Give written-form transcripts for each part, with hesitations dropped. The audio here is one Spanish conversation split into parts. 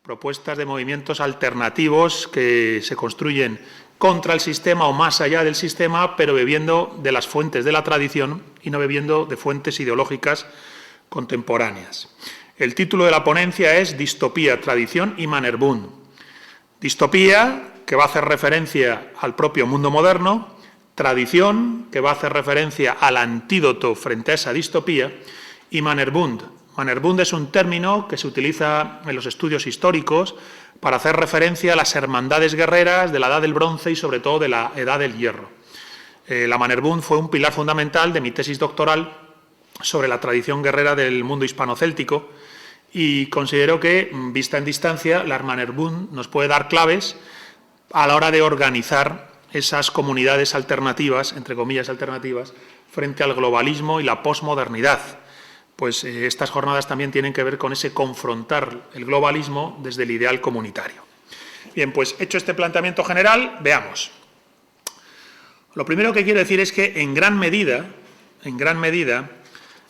propuestas de movimientos alternativos que se construyen contra el sistema o más allá del sistema, pero bebiendo de las fuentes de la tradición y no bebiendo de fuentes ideológicas contemporáneas. El título de la ponencia es Distopía, Tradición y Mannerbund. Distopía, que va a hacer referencia al propio mundo moderno, tradición, que va a hacer referencia al antídoto frente a esa distopía, y Mannerbund. Mannerbund es un término que se utiliza en los estudios históricos para hacer referencia a las hermandades guerreras de la Edad del Bronce y sobre todo de la Edad del Hierro. La Mannerbund fue un pilar fundamental de mi tesis doctoral sobre la tradición guerrera del mundo hispano-céltico y considero que, vista en distancia, la Mannerbund nos puede dar claves a la hora de organizar esas comunidades alternativas, entre comillas alternativas, frente al globalismo y la posmodernidad. Pues estas jornadas también tienen que ver con ese confrontar el globalismo desde el ideal comunitario. Bien, pues hecho este planteamiento general, veamos. Lo primero que quiero decir es que en gran medida,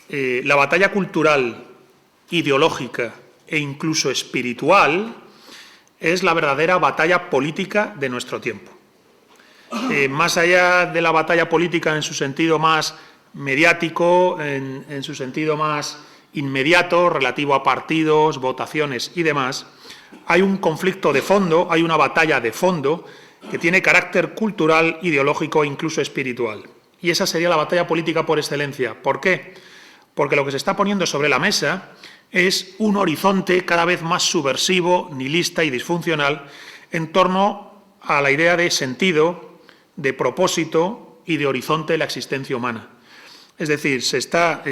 la batalla cultural, ideológica e incluso espiritual es la verdadera batalla política de nuestro tiempo. Más allá de la batalla política en su sentido más mediático, en su sentido más inmediato, relativo a partidos, votaciones y demás, hay un conflicto de fondo, hay una batalla de fondo que tiene carácter cultural, ideológico e incluso espiritual. Y esa sería la batalla política por excelencia. ¿Por qué? Porque lo que se está poniendo sobre la mesa es un horizonte cada vez más subversivo, nihilista y disfuncional en torno a la idea de sentido, de propósito y de horizonte de la existencia humana. Es decir, se está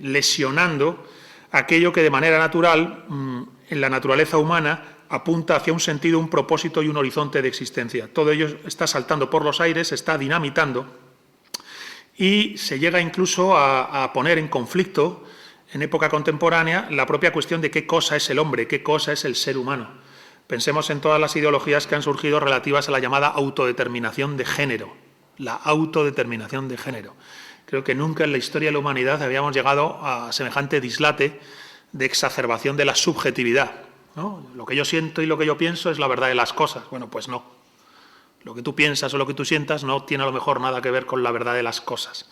lesionando aquello que de manera natural, en la naturaleza humana, apunta hacia un sentido, un propósito y un horizonte de existencia. Todo ello está saltando por los aires, se está dinamitando y se llega incluso a poner en conflicto, en época contemporánea, la propia cuestión de qué cosa es el hombre, qué cosa es el ser humano. Pensemos en todas las ideologías que han surgido relativas a la llamada autodeterminación de género, la autodeterminación de género. Creo que nunca en la historia de la humanidad habíamos llegado a semejante dislate de exacerbación de la subjetividad, ¿no? Lo que yo siento y lo que yo pienso es la verdad de las cosas. Bueno, pues no. Lo que tú piensas o lo que tú sientas no tiene a lo mejor nada que ver con la verdad de las cosas.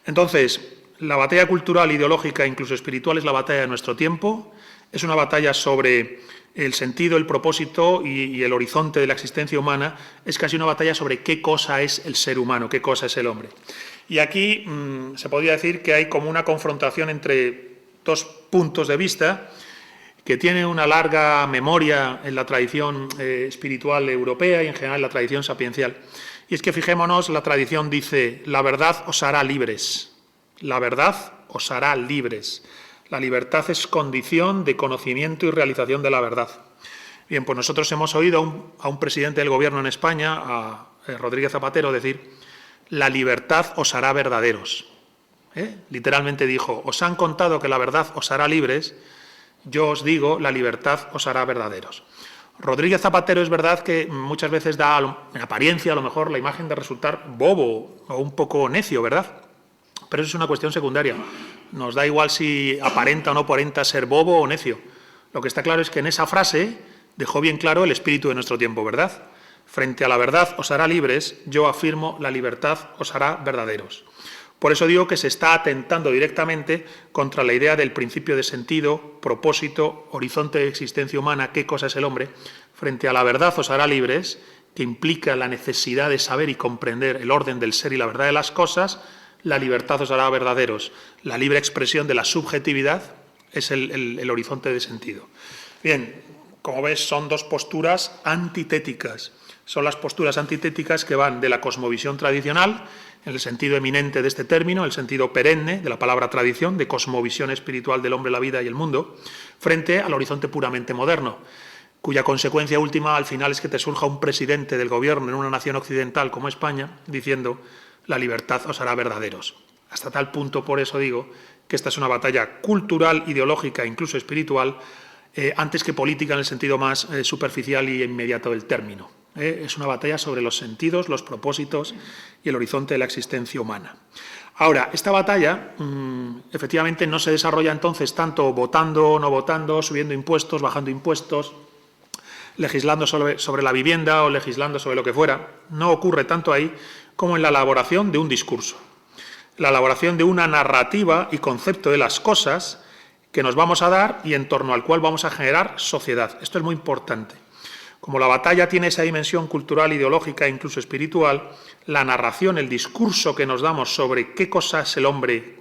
Entonces, la batalla cultural, ideológica e incluso espiritual es la batalla de nuestro tiempo. Es una batalla sobre el sentido, el propósito y el horizonte de la existencia humana. Es casi una batalla sobre qué cosa es el ser humano, qué cosa es el hombre. Y aquí se podría decir que hay como una confrontación entre dos puntos de vista que tienen una larga memoria en la tradición espiritual europea y en general en la tradición sapiencial. Y es que fijémonos, la tradición dice, la verdad os hará libres. La verdad os hará libres. La libertad es condición de conocimiento y realización de la verdad. Bien, pues nosotros hemos oído a un presidente del Gobierno en España, a Rodríguez Zapatero, decir, la libertad os hará verdaderos. Literalmente dijo, os han contado que la verdad os hará libres, yo os digo, la libertad os hará verdaderos. Rodríguez Zapatero es verdad que muchas veces da, en apariencia, a lo mejor, la imagen de resultar bobo o un poco necio, ¿verdad? Pero eso es una cuestión secundaria. Nos da igual si aparenta o no aparenta ser bobo o necio. Lo que está claro es que en esa frase dejó bien claro el espíritu de nuestro tiempo, ¿verdad? Frente a la verdad os hará libres, yo afirmo, la libertad os hará verdaderos. Por eso digo que se está atentando directamente contra la idea del principio de sentido, propósito, horizonte de existencia humana, qué cosa es el hombre, frente a la verdad os hará libres, que implica la necesidad de saber y comprender el orden del ser y la verdad de las cosas, la libertad os hará verdaderos. La libre expresión de la subjetividad es el horizonte de sentido. Bien, como ves, son dos posturas antitéticas. Son las posturas antitéticas que van de la cosmovisión tradicional, en el sentido eminente de este término, el sentido perenne de la palabra tradición, de cosmovisión espiritual del hombre, la vida y el mundo, frente al horizonte puramente moderno, cuya consecuencia última al final es que te surja un presidente del gobierno en una nación occidental como España diciendo la libertad os hará verdaderos. Hasta tal punto, por eso digo, que esta es una batalla cultural, ideológica e incluso espiritual, antes que política en el sentido más superficial y inmediato del término. Es una batalla sobre los sentidos, los propósitos y el horizonte de la existencia humana. Ahora, esta batalla efectivamente no se desarrolla entonces tanto votando o no votando, subiendo impuestos, bajando impuestos, legislando sobre la vivienda o legislando sobre lo que fuera. No ocurre tanto ahí como en la elaboración de un discurso, la elaboración de una narrativa y concepto de las cosas que nos vamos a dar y en torno al cual vamos a generar sociedad. Esto es muy importante. Como la batalla tiene esa dimensión cultural, ideológica e incluso espiritual, la narración, el discurso que nos damos sobre qué cosa es el hombre,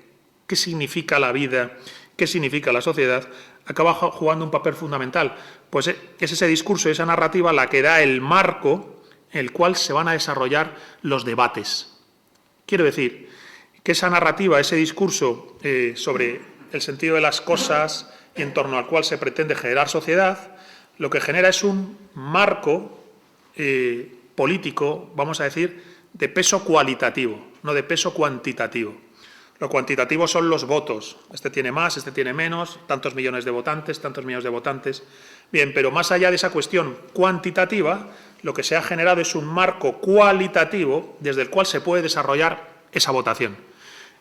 qué significa la vida, qué significa la sociedad, acaba jugando un papel fundamental. Pues es ese discurso, esa narrativa, la que da el marco en el cual se van a desarrollar los debates. Quiero decir que esa narrativa, ese discurso sobre el sentido de las cosas y en torno al cual se pretende generar sociedad, lo que genera es un marco político, vamos a decir, de peso cualitativo, no de peso cuantitativo. Lo cuantitativo son los votos. Este tiene más, este tiene menos, tantos millones de votantes, tantos millones de votantes. Bien, pero más allá de esa cuestión cuantitativa, lo que se ha generado es un marco cualitativo desde el cual se puede desarrollar esa votación.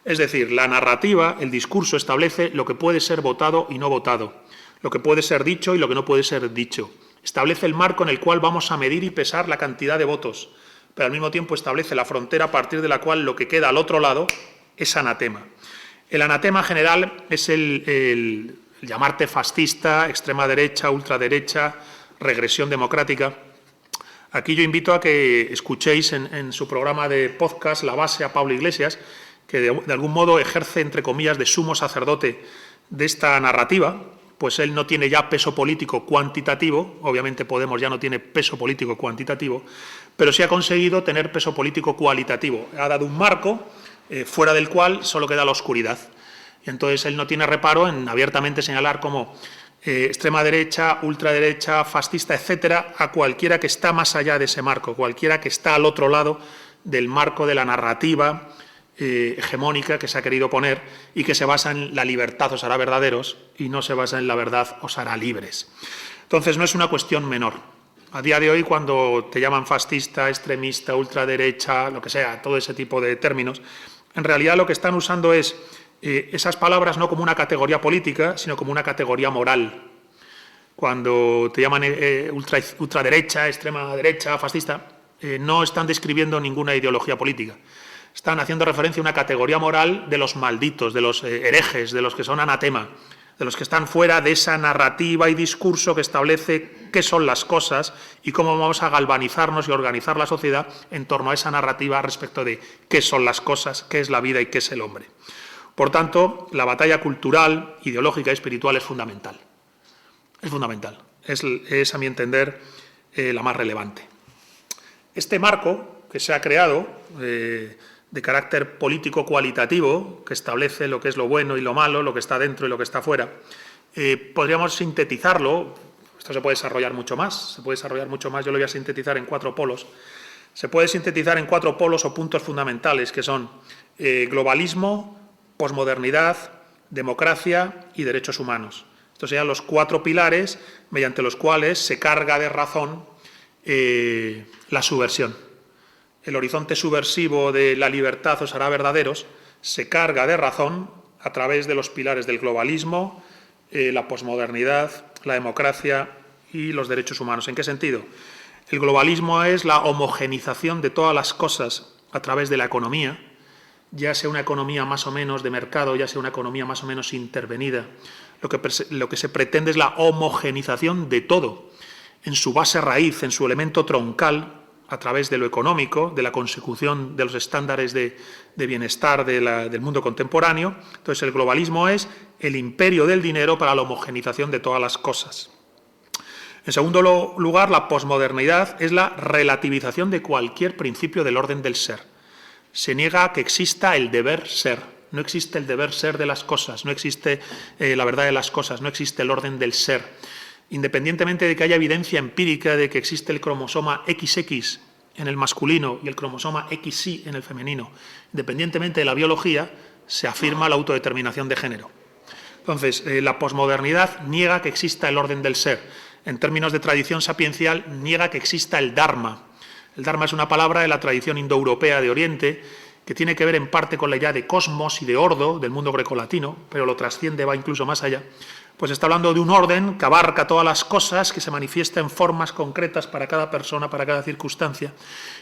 Es decir, la narrativa, el discurso establece lo que puede ser votado y no votado, lo que puede ser dicho y lo que no puede ser dicho. Establece el marco en el cual vamos a medir y pesar la cantidad de votos, pero al mismo tiempo establece la frontera a partir de la cual lo que queda al otro lado es anatema. El anatema general es el llamarte fascista, extrema derecha, ultraderecha, regresión democrática. Aquí yo invito a que escuchéis en su programa de podcast La Base a Pablo Iglesias, que de algún modo ejerce, entre comillas, de sumo sacerdote de esta narrativa, pues él no tiene ya peso político cuantitativo, obviamente Podemos ya no tiene peso político cuantitativo, pero sí ha conseguido tener peso político cualitativo. Ha dado un marco fuera del cual solo queda la oscuridad. Y entonces él no tiene reparo en abiertamente señalar como extrema derecha, ultraderecha, fascista, etcétera, a cualquiera que está más allá de ese marco, cualquiera que está al otro lado del marco de la narrativa hegemónica que se ha querido poner y que se basa en la libertad os hará verdaderos y no se basa en la verdad os hará libres. Entonces no es una cuestión menor. A día de hoy, cuando te llaman fascista, extremista, ultraderecha, lo que sea, todo ese tipo de términos, en realidad lo que están usando es esas palabras no como una categoría política, sino como una categoría moral. Cuando te llaman ultraderecha, extrema derecha, fascista, no están describiendo ninguna ideología política. Están haciendo referencia a una categoría moral de los malditos, de los herejes, de los que son anatema, de los que están fuera de esa narrativa y discurso que establece qué son las cosas y cómo vamos a galvanizarnos y organizar la sociedad en torno a esa narrativa respecto de qué son las cosas, qué es la vida y qué es el hombre. Por tanto, la batalla cultural, ideológica y espiritual es fundamental. Es fundamental. Es a mi entender, la más relevante. Este marco que se ha creado de carácter político cualitativo, que establece lo que es lo bueno y lo malo, lo que está dentro y lo que está fuera, podríamos sintetizarlo. Esto se puede desarrollar mucho más, yo lo voy a sintetizar en 4 polos. Se puede sintetizar en 4 polos o puntos fundamentales, que son globalismo, posmodernidad, democracia y derechos humanos. Estos serían los 4 pilares mediante los cuales se carga de razón la subversión. El horizonte subversivo de la libertad os hará verdaderos se carga de razón a través de los pilares del globalismo, la posmodernidad, la democracia y los derechos humanos. ¿En qué sentido? El globalismo es la homogenización de todas las cosas a través de la economía, ya sea una economía más o menos de mercado, ya sea una economía más o menos intervenida. Lo que se pretende es la homogenización de todo, en su base raíz, en su elemento troncal, a través de lo económico, de la consecución de los estándares de bienestar del mundo contemporáneo. Entonces, el globalismo es el imperio del dinero para la homogenización de todas las cosas. En segundo lugar, la posmodernidad es la relativización de cualquier principio del orden del ser. Se niega que exista el deber ser. No existe el deber ser de las cosas, no existe la verdad de las cosas, no existe el orden del ser. Independientemente de que haya evidencia empírica de que existe el cromosoma XX en el masculino y el cromosoma XY en el femenino, independientemente de la biología, se afirma la autodeterminación de género. Entonces, la posmodernidad niega que exista el orden del ser. En términos de tradición sapiencial, niega que exista el Dharma. El Dharma es una palabra de la tradición indoeuropea de Oriente que tiene que ver en parte con la idea de cosmos y de ordo del mundo grecolatino, pero lo trasciende, va incluso más allá. Pues está hablando de un orden que abarca todas las cosas, que se manifiesta en formas concretas para cada persona, para cada circunstancia.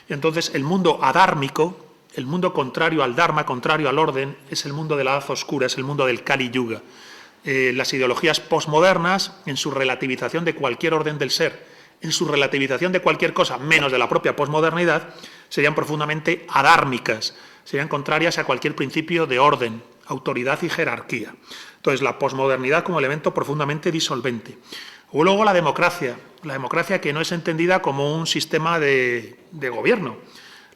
Y entonces el mundo adármico, el mundo contrario al dharma, contrario al orden, es el mundo de la haz oscura, es el mundo del Kali Yuga. Las ideologías posmodernas, en su relativización de cualquier orden del ser, en su relativización de cualquier cosa, menos de la propia posmodernidad, serían profundamente adármicas, serían contrarias a cualquier principio de orden, autoridad y jerarquía. Entonces, la posmodernidad como elemento profundamente disolvente. O luego la democracia que no es entendida como un sistema de gobierno.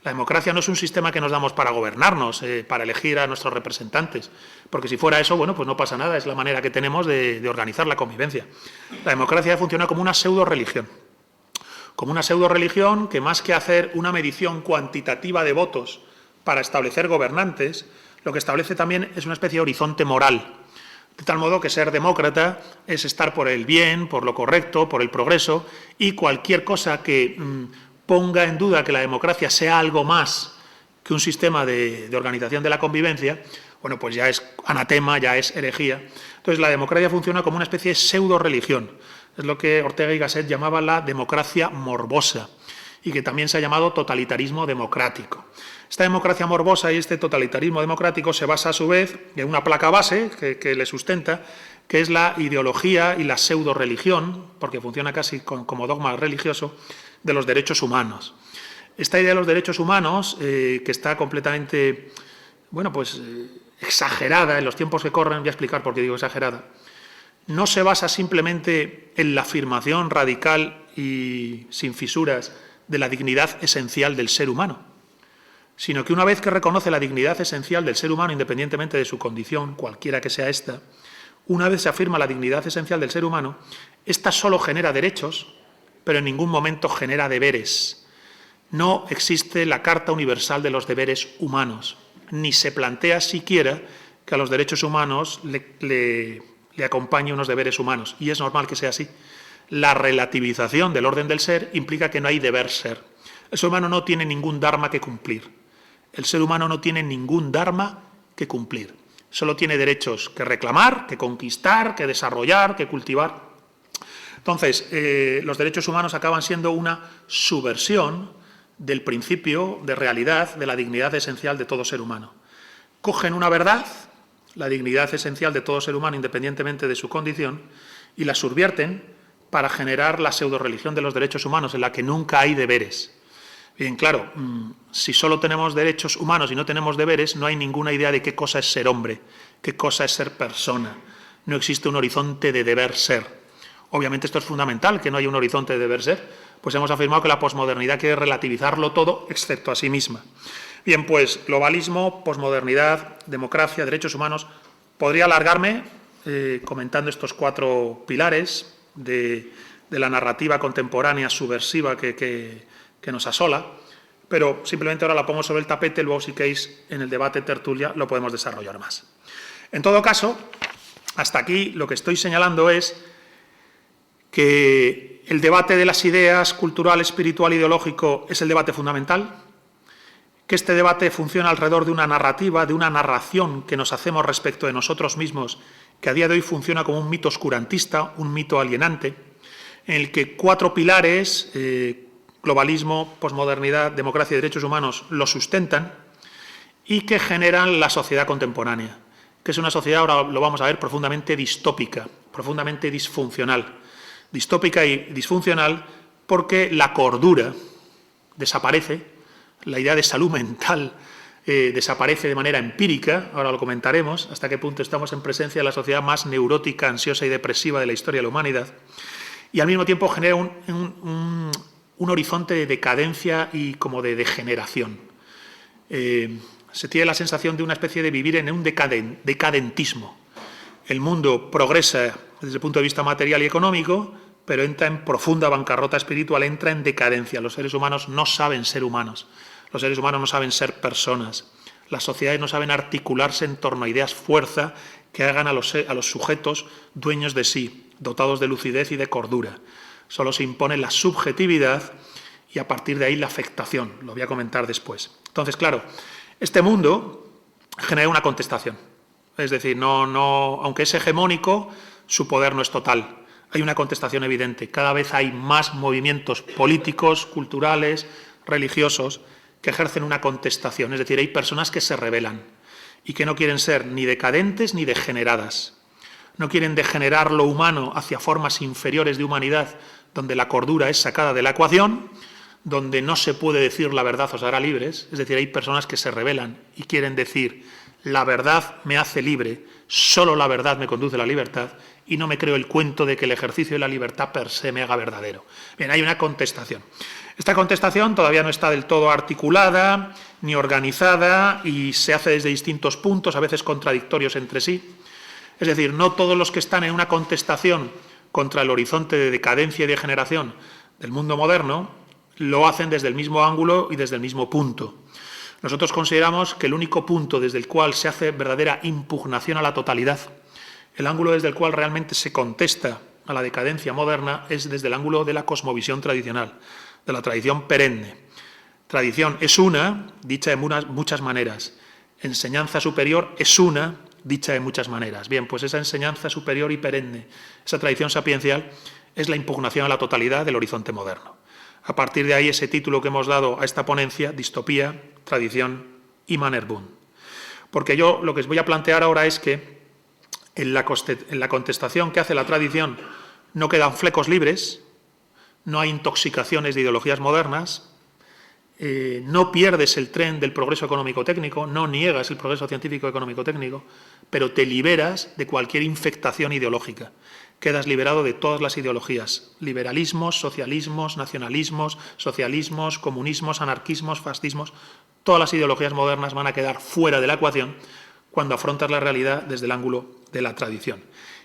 La democracia no es un sistema que nos damos para gobernarnos, para elegir a nuestros representantes, porque si fuera eso, bueno, pues no pasa nada, es la manera que tenemos de organizar la convivencia. La democracia funciona como una pseudo-religión. Como una pseudo-religión que, más que hacer una medición cuantitativa de votos para establecer gobernantes, lo que establece también es una especie de horizonte moral. De tal modo que ser demócrata es estar por el bien, por lo correcto, por el progreso, y cualquier cosa que ponga en duda que la democracia sea algo más que un sistema de organización de la convivencia, bueno, pues ya es anatema, ya es herejía. Entonces, la democracia funciona como una especie de pseudo-religión. Es lo que Ortega y Gasset llamaba la democracia morbosa y que también se ha llamado totalitarismo democrático. Esta democracia morbosa y este totalitarismo democrático se basa, a su vez, en una placa base que le sustenta, que es la ideología y la pseudo-religión, porque funciona casi como dogma religioso, de los derechos humanos. Esta idea de los derechos humanos, que está completamente, bueno, pues exagerada en los tiempos que corren, voy a explicar por qué digo exagerada, no se basa simplemente en la afirmación radical y sin fisuras de la dignidad esencial del ser humano, sino que una vez que reconoce la dignidad esencial del ser humano, independientemente de su condición, cualquiera que sea esta, una vez se afirma la dignidad esencial del ser humano, ésta solo genera derechos, pero en ningún momento genera deberes. No existe la Carta Universal de los Deberes Humanos, ni se plantea siquiera que a los derechos humanos le acompañe unos deberes humanos, y es normal que sea así. La relativización del orden del ser implica que no hay deber ser. El ser humano no tiene ningún dharma que cumplir. El ser humano no tiene ningún dharma que cumplir. Solo tiene derechos que reclamar, que conquistar, que desarrollar, que cultivar. Entonces, los derechos humanos acaban siendo una subversión del principio de realidad de la dignidad esencial de todo ser humano. Cogen una verdad, la dignidad esencial de todo ser humano independientemente de su condición, y la subvierten para generar la pseudo-religión de los derechos humanos, en la que nunca hay deberes. Bien, claro, si solo tenemos derechos humanos y no tenemos deberes, no hay ninguna idea de qué cosa es ser hombre, qué cosa es ser persona. No existe un horizonte de deber ser. Obviamente esto es fundamental, que no haya un horizonte de deber ser, pues hemos afirmado que la posmodernidad quiere relativizarlo todo, excepto a sí misma. Bien, pues globalismo, posmodernidad, democracia, derechos humanos. Podría alargarme comentando estos 4 pilares de la narrativa contemporánea subversiva que nos asola, pero simplemente ahora la pongo sobre el tapete, luego si queréis en el debate tertulia lo podemos desarrollar más. En todo caso, hasta aquí lo que estoy señalando es que el debate de las ideas cultural, espiritual, ideológico es el debate fundamental, que este debate funciona alrededor de una narrativa, de una narración que nos hacemos respecto de nosotros mismos, que a día de hoy funciona como un mito oscurantista, un mito alienante, en el que 4 pilares, globalismo, posmodernidad, democracia y derechos humanos, lo sustentan y que generan la sociedad contemporánea, que es una sociedad, ahora lo vamos a ver, profundamente distópica, profundamente disfuncional. Distópica y disfuncional porque la cordura desaparece, la idea de salud mental desaparece de manera empírica, ahora lo comentaremos, hasta qué punto estamos en presencia de la sociedad más neurótica, ansiosa y depresiva de la historia de la humanidad, y al mismo tiempo genera un horizonte de decadencia y como de degeneración. Se tiene la sensación de una especie de vivir en un decadentismo. El mundo progresa desde el punto de vista material y económico, pero entra en profunda bancarrota espiritual, entra en decadencia. Los seres humanos no saben ser humanos, los seres humanos no saben ser personas, las sociedades no saben articularse en torno a ideas fuerza que hagan a los sujetos dueños de sí, dotados de lucidez y de cordura. Solo se impone la subjetividad y a partir de ahí la afectación, lo voy a comentar después. Entonces, claro, este mundo genera una contestación. Es decir, aunque es hegemónico, su poder no es total. Hay una contestación evidente. Cada vez hay más movimientos políticos, culturales, religiosos, que ejercen una contestación. Es decir, hay personas que se rebelan y que no quieren ser ni decadentes ni degeneradas. No quieren degenerar lo humano hacia formas inferiores de humanidad, donde la cordura es sacada de la ecuación, donde no se puede decir la verdad os hará libres. Es decir, hay personas que se rebelan y quieren decir la verdad me hace libre, solo la verdad me conduce a la libertad y no me creo el cuento de que el ejercicio de la libertad per se me haga verdadero. Bien, hay una contestación. Esta contestación todavía no está del todo articulada ni organizada y se hace desde distintos puntos, a veces contradictorios entre sí. Es decir, no todos los que están en una contestación contra el horizonte de decadencia y degeneración del mundo moderno lo hacen desde el mismo ángulo y desde el mismo punto. Nosotros consideramos que el único punto desde el cual se hace verdadera impugnación a la totalidad, el ángulo desde el cual realmente se contesta a la decadencia moderna, es desde el ángulo de la cosmovisión tradicional, de la tradición perenne. Tradición es una, dicha de muchas maneras. Enseñanza superior es una, dicha de muchas maneras. Bien, pues esa enseñanza superior y perenne, esa tradición sapiencial, es la impugnación a la totalidad del horizonte moderno. A partir de ahí, ese título que hemos dado a esta ponencia, Distopía, Tradición y Mannerbund. Porque yo lo que os voy a plantear ahora es que en la contestación que hace la tradición no quedan flecos libres, no hay intoxicaciones de ideologías modernas, no pierdes el tren del progreso económico-técnico, no niegas el progreso científico-económico-técnico, pero te liberas de cualquier infectación ideológica. Quedas liberado de todas las ideologías, liberalismos, socialismos, nacionalismos, socialismos, comunismos, anarquismos, fascismos. Todas las ideologías modernas van a quedar fuera de la ecuación cuando afrontas la realidad desde el ángulo de la tradición.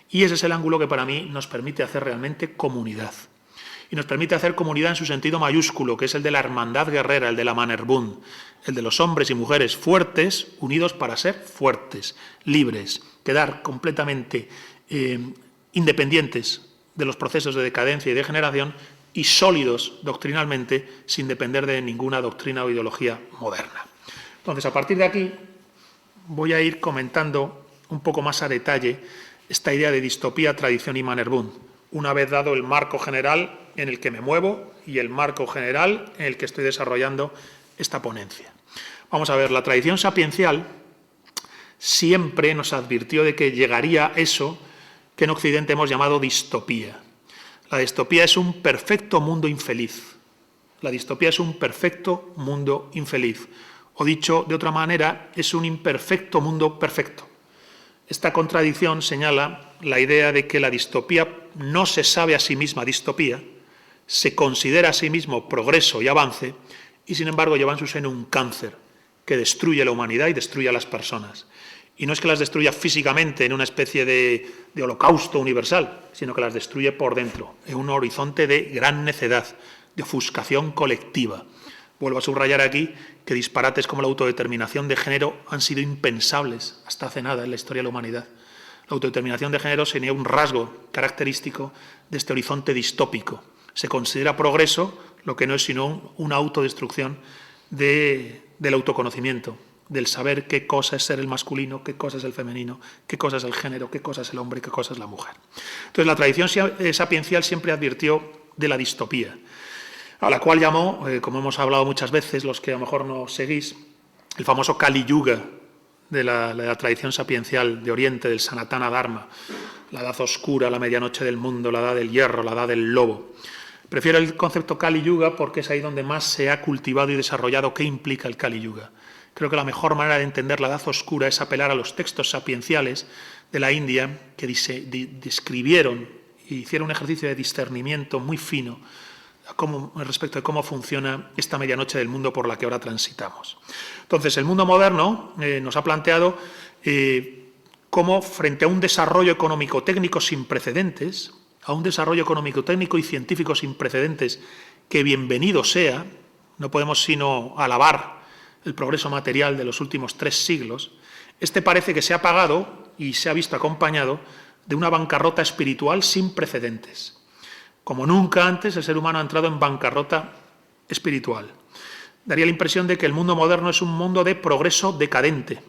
Y ese es el ángulo que para mí nos permite hacer realmente comunidad. Y nos permite hacer comunidad en su sentido mayúsculo, que es el de la hermandad guerrera, el de la Mannerbund, el de los hombres y mujeres fuertes, unidos para ser fuertes, libres, quedar completamente independientes de los procesos de decadencia y degeneración y sólidos doctrinalmente sin depender de ninguna doctrina o ideología moderna. Entonces, a partir de aquí, voy a ir comentando un poco más a detalle esta idea de distopía, tradición y Mannerbund, una vez dado el marco general en el que me muevo y el marco general en el que estoy desarrollando esta ponencia. Vamos a ver, la tradición sapiencial siempre nos advirtió de que llegaría eso que en Occidente hemos llamado distopía. La distopía es un perfecto mundo infeliz. La distopía es un perfecto mundo infeliz. O dicho de otra manera, es un imperfecto mundo perfecto. Esta contradicción señala la idea de que la distopía no se sabe a sí misma distopía, se considera a sí mismo progreso y avance, y sin embargo lleva en su seno un cáncer que destruye la humanidad y destruye a las personas. Y no es que las destruya físicamente en una especie de holocausto universal, sino que las destruye por dentro, en un horizonte de gran necedad, de ofuscación colectiva. Vuelvo a subrayar aquí que disparates como la autodeterminación de género han sido impensables hasta hace nada en la historia de la humanidad. La autodeterminación de género sería un rasgo característico de este horizonte distópico. Se considera progreso lo que no es sino una autodestrucción del autoconocimiento, del saber qué cosa es ser el masculino, qué cosa es el femenino, qué cosa es el género, qué cosa es el hombre, qué cosa es la mujer. Entonces, la tradición sapiencial siempre advirtió de la distopía, a la cual llamó, como hemos hablado muchas veces, los que a lo mejor no seguís, el famoso Kali Yuga de la tradición sapiencial de Oriente, del Sanatana Dharma, la edad oscura, la medianoche del mundo, la edad del hierro, la edad del lobo. Prefiero el concepto Kali Yuga porque es ahí donde más se ha cultivado y desarrollado qué implica el Kali Yuga. Creo que la mejor manera de entender la edad oscura es apelar a los textos sapienciales de la India que describieron y hicieron un ejercicio de discernimiento muy fino respecto de cómo funciona esta medianoche del mundo por la que ahora transitamos. Entonces, el mundo moderno nos ha planteado cómo, frente a un desarrollo económico-técnico sin precedentes, a un desarrollo económico-técnico y científico sin precedentes, que bienvenido sea, no podemos sino alabar el progreso material de los últimos 3 siglos, este parece que se ha pagado y se ha visto acompañado de una bancarrota espiritual sin precedentes. Como nunca antes, el ser humano ha entrado en bancarrota espiritual. Daría la impresión de que el mundo moderno es un mundo de progreso decadente,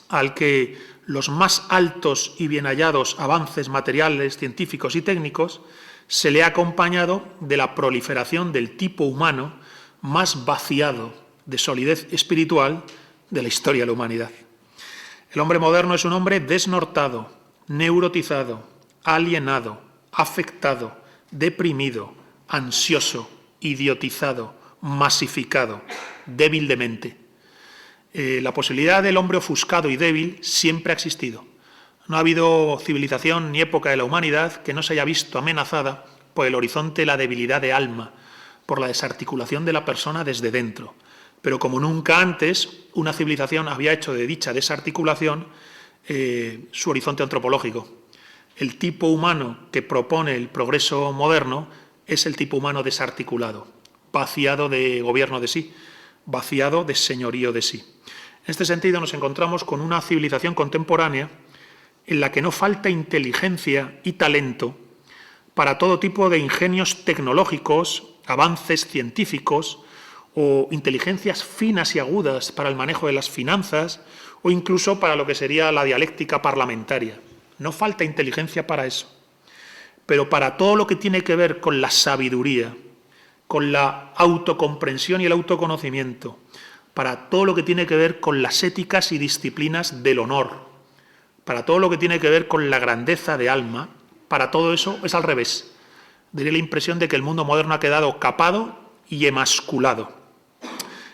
al que los más altos y bien hallados avances materiales, científicos y técnicos, se le ha acompañado de la proliferación del tipo humano más vaciado de solidez espiritual de la historia de la humanidad. El hombre moderno es un hombre desnortado, neurotizado, alienado, afectado, deprimido, ansioso, idiotizado, masificado, débil de mente. La posibilidad del hombre ofuscado y débil siempre ha existido. No ha habido civilización ni época de la humanidad que no se haya visto amenazada por el horizonte de la debilidad de alma, por la desarticulación de la persona desde dentro. Pero como nunca antes, una civilización había hecho de dicha desarticulación su horizonte antropológico. El tipo humano que propone el progreso moderno es el tipo humano desarticulado, vaciado de gobierno de sí, vaciado de señorío de sí. En este sentido nos encontramos con una civilización contemporánea en la que no falta inteligencia y talento para todo tipo de ingenios tecnológicos, avances científicos o inteligencias finas y agudas para el manejo de las finanzas o incluso para lo que sería la dialéctica parlamentaria. No falta inteligencia para eso. Pero para todo lo que tiene que ver con la sabiduría, con la autocomprensión y el autoconocimiento, para todo lo que tiene que ver con las éticas y disciplinas del honor, para todo lo que tiene que ver con la grandeza de alma, para todo eso es al revés. Daría la impresión de que el mundo moderno ha quedado capado y emasculado.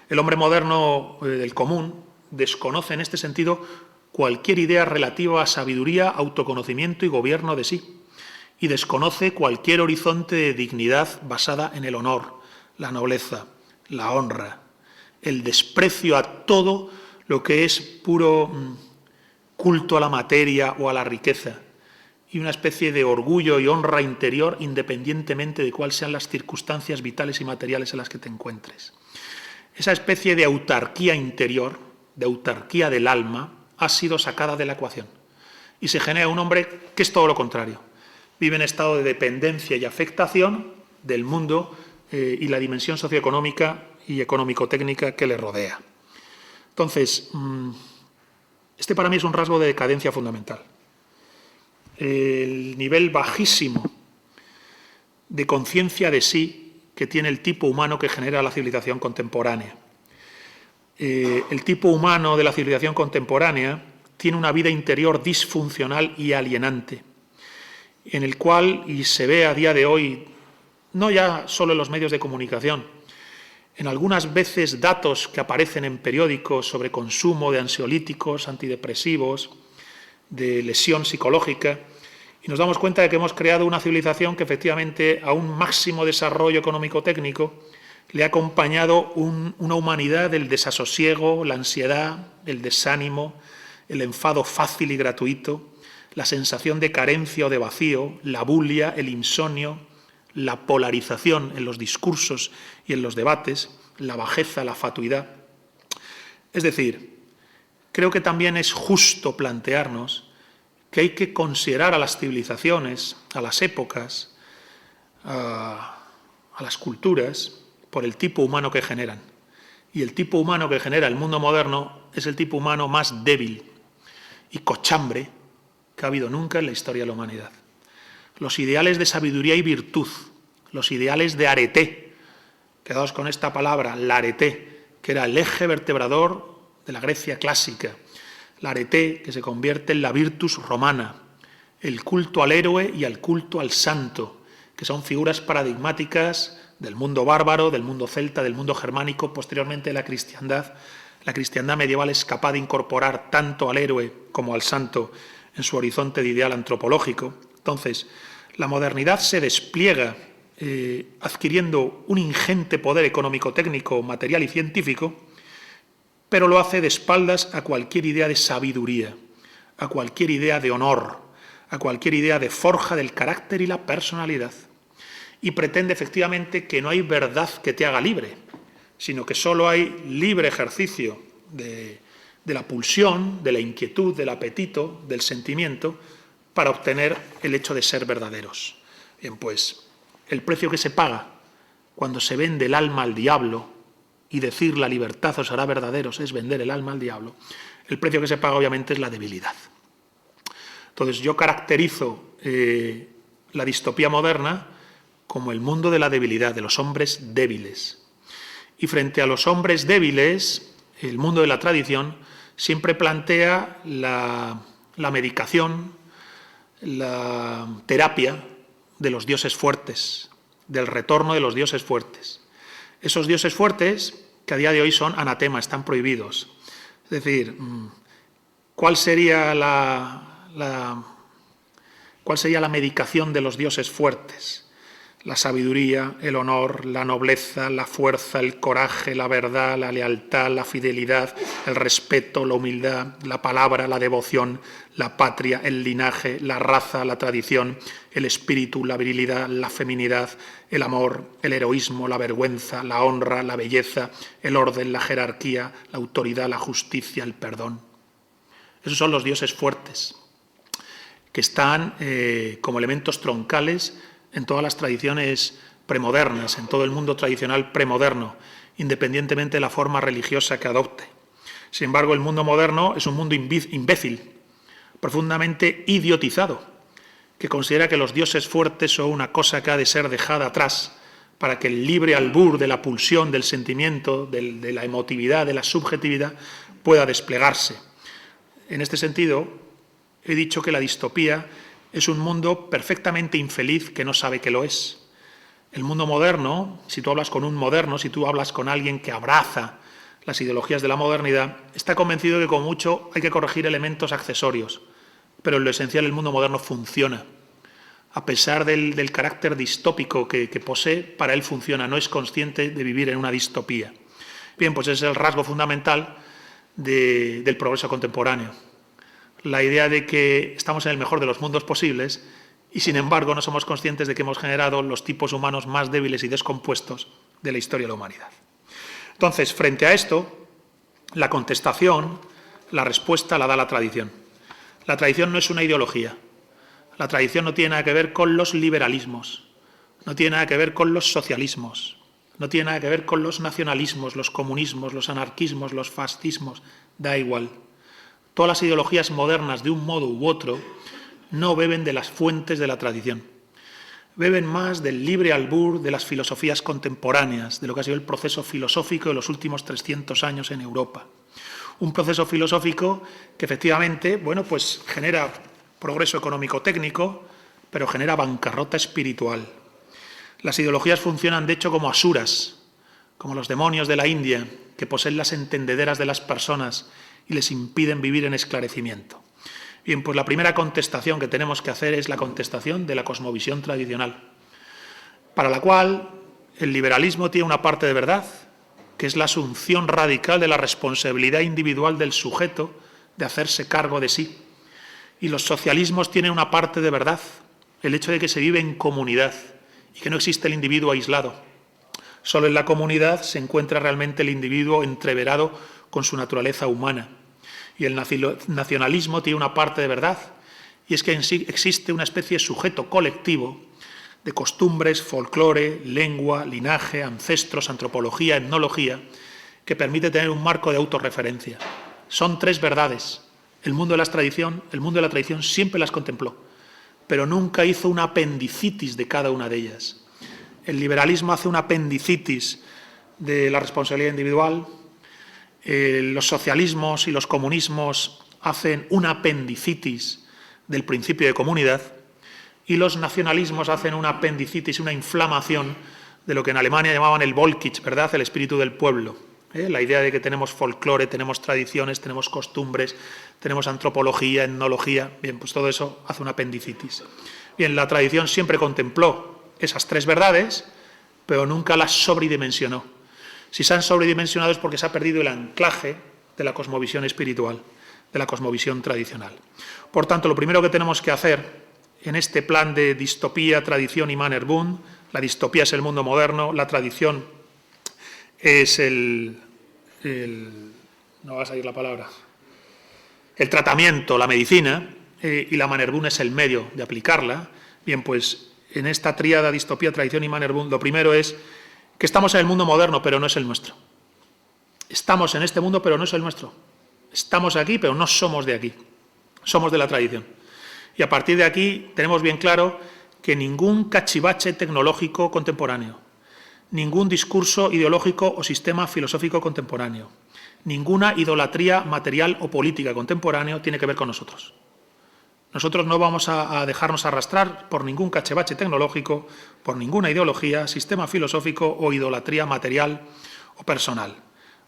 El hombre moderno del común desconoce en este sentido cualquier idea relativa a sabiduría, autoconocimiento y gobierno de sí, y desconoce cualquier horizonte de dignidad basada en el honor, la nobleza, la honra, el desprecio a todo lo que es puro culto a la materia o a la riqueza, y una especie de orgullo y honra interior independientemente de cuáles sean las circunstancias vitales y materiales en las que te encuentres. Esa especie de autarquía interior, de autarquía del alma, ha sido sacada de la ecuación y se genera un hombre que es todo lo contrario. Vive en estado de dependencia y afectación del mundo y la dimensión socioeconómica y económico-técnica que le rodea. Entonces, este para mí es un rasgo de decadencia fundamental. El nivel bajísimo de conciencia de sí que tiene el tipo humano que genera la civilización contemporánea. El tipo humano de la civilización contemporánea tiene una vida interior disfuncional y alienante, en el cual, y se ve a día de hoy, no ya solo en los medios de comunicación, en algunas veces datos que aparecen en periódicos sobre consumo de ansiolíticos, antidepresivos, de lesión psicológica, y nos damos cuenta de que hemos creado una civilización que efectivamente a un máximo desarrollo económico-técnico le ha acompañado una humanidad del desasosiego, la ansiedad, el desánimo, el enfado fácil y gratuito, la sensación de carencia o de vacío, la bulia, el insomnio, la polarización en los discursos y en los debates, la bajeza, la fatuidad. Es decir, creo que también es justo plantearnos que hay que considerar a las civilizaciones, a las épocas, a las culturas, por el tipo humano que generan. Y el tipo humano que genera el mundo moderno es el tipo humano más débil y cochambre que ha habido nunca en la historia de la humanidad. Los ideales de sabiduría y virtud, los ideales de arete, quedaos con esta palabra, la arete, que era el eje vertebrador de la Grecia clásica, la arete que se convierte en la virtus romana, el culto al héroe y al culto al santo, que son figuras paradigmáticas del mundo bárbaro, del mundo celta, del mundo germánico, posteriormente de la cristiandad. La cristiandad medieval es capaz de incorporar tanto al héroe como al santo en su horizonte de ideal antropológico. Entonces, la modernidad se despliega adquiriendo un ingente poder económico-técnico, material y científico, pero lo hace de espaldas a cualquier idea de sabiduría, a cualquier idea de honor, a cualquier idea de forja del carácter y la personalidad. Y pretende efectivamente que no hay verdad que te haga libre, sino que solo hay libre ejercicio de la pulsión, de la inquietud, del apetito, del sentimiento, para obtener el hecho de ser verdaderos. Bien, pues, el precio que se paga cuando se vende el alma al diablo, y decir la libertad os hará verdaderos es vender el alma al diablo, el precio que se paga obviamente es la debilidad. Entonces, yo caracterizo la distopía moderna como el mundo de la debilidad, de los hombres débiles. Y frente a los hombres débiles, el mundo de la tradición siempre plantea la medicación, la terapia de los dioses fuertes, del retorno de los dioses fuertes. Esos dioses fuertes, que a día de hoy son anatema, están prohibidos. Es decir, ¿cuál sería la medicación de los dioses fuertes? La sabiduría, el honor, la nobleza, la fuerza, el coraje, la verdad, la lealtad, la fidelidad, el respeto, la humildad, la palabra, la devoción, la patria, el linaje, la raza, la tradición, el espíritu, la virilidad, la feminidad, el amor, el heroísmo, la vergüenza, la honra, la belleza, el orden, la jerarquía, la autoridad, la justicia, el perdón. Esos son los dioses fuertes, que están como elementos troncales en todas las tradiciones premodernas, en todo el mundo tradicional premoderno, independientemente de la forma religiosa que adopte. Sin embargo, el mundo moderno es un mundo imbécil, profundamente idiotizado, que considera que los dioses fuertes son una cosa que ha de ser dejada atrás para que el libre albur de la pulsión, del sentimiento, de la emotividad, de la subjetividad, pueda desplegarse. En este sentido, he dicho que la distopía es un mundo perfectamente infeliz que no sabe que lo es. El mundo moderno, si tú hablas con un moderno, si tú hablas con alguien que abraza las ideologías de la modernidad, está convencido de que como mucho hay que corregir elementos accesorios, pero en lo esencial el mundo moderno funciona. A pesar del carácter distópico que posee, para él funciona, no es consciente de vivir en una distopía. Bien, pues ese es el rasgo fundamental del progreso contemporáneo. La idea de que estamos en el mejor de los mundos posibles y, sin embargo, no somos conscientes de que hemos generado los tipos humanos más débiles y descompuestos de la historia de la humanidad. Entonces, frente a esto, la contestación, la respuesta la da la tradición. La tradición no es una ideología. La tradición no tiene nada que ver con los liberalismos, no tiene nada que ver con los socialismos, no tiene nada que ver con los nacionalismos, los comunismos, los anarquismos, los fascismos, da igual. Todas las ideologías modernas, de un modo u otro, no beben de las fuentes de la tradición. Beben más del libre albur de las filosofías contemporáneas, de lo que ha sido el proceso filosófico de los últimos 300 años en Europa. Un proceso filosófico que efectivamente, bueno, pues genera progreso económico-técnico, pero genera bancarrota espiritual. Las ideologías funcionan, de hecho, como asuras, como los demonios de la India, que poseen las entendederas de las personas y les impiden vivir en esclarecimiento. Bien, pues la primera contestación que tenemos que hacer es la contestación de la cosmovisión tradicional, para la cual el liberalismo tiene una parte de verdad, que es la asunción radical de la responsabilidad individual del sujeto de hacerse cargo de sí. Y los socialismos tienen una parte de verdad, el hecho de que se vive en comunidad y que no existe el individuo aislado. Solo en la comunidad se encuentra realmente el individuo entreverado con su naturaleza humana. Y el nacionalismo tiene una parte de verdad, y es que en sí existe una especie de sujeto colectivo de costumbres, folclore, lengua, linaje, ancestros, antropología, etnología, que permite tener un marco de autorreferencia. Son tres verdades. El mundo de la tradición siempre las contempló, pero nunca hizo una apendicitis de cada una de ellas. El liberalismo hace una apendicitis de la responsabilidad individual, los socialismos y los comunismos hacen una apendicitis del principio de comunidad y los nacionalismos hacen una apendicitis, una inflamación de lo que en Alemania llamaban el Volkitsch, ¿verdad?, el espíritu del pueblo. La idea de que tenemos folclore, tenemos tradiciones, tenemos costumbres, tenemos antropología, etnología. Bien, pues todo eso hace una apendicitis. Bien, la tradición siempre contempló esas tres verdades, pero nunca las sobredimensionó. Si se han sobredimensionado es porque se ha perdido el anclaje de la cosmovisión espiritual, de la cosmovisión tradicional. Por tanto, lo primero que tenemos que hacer en este plan de distopía, tradición y Mannerbund, la distopía es el mundo moderno, la tradición es no va a salir la palabra, el tratamiento, la medicina, y la Mannerbund es el medio de aplicarla. Bien, pues en esta tríada distopía, tradición y Mannerbund, lo primero es que estamos en el mundo moderno, pero no es el nuestro. Estamos en este mundo, pero no es el nuestro. Estamos aquí, pero no somos de aquí. Somos de la tradición. Y a partir de aquí tenemos bien claro que ningún cachivache tecnológico contemporáneo, ningún discurso ideológico o sistema filosófico contemporáneo, ninguna idolatría material o política contemporáneo tiene que ver con nosotros. Nosotros no vamos a dejarnos arrastrar por ningún cachivache tecnológico, por ninguna ideología, sistema filosófico o idolatría material o personal.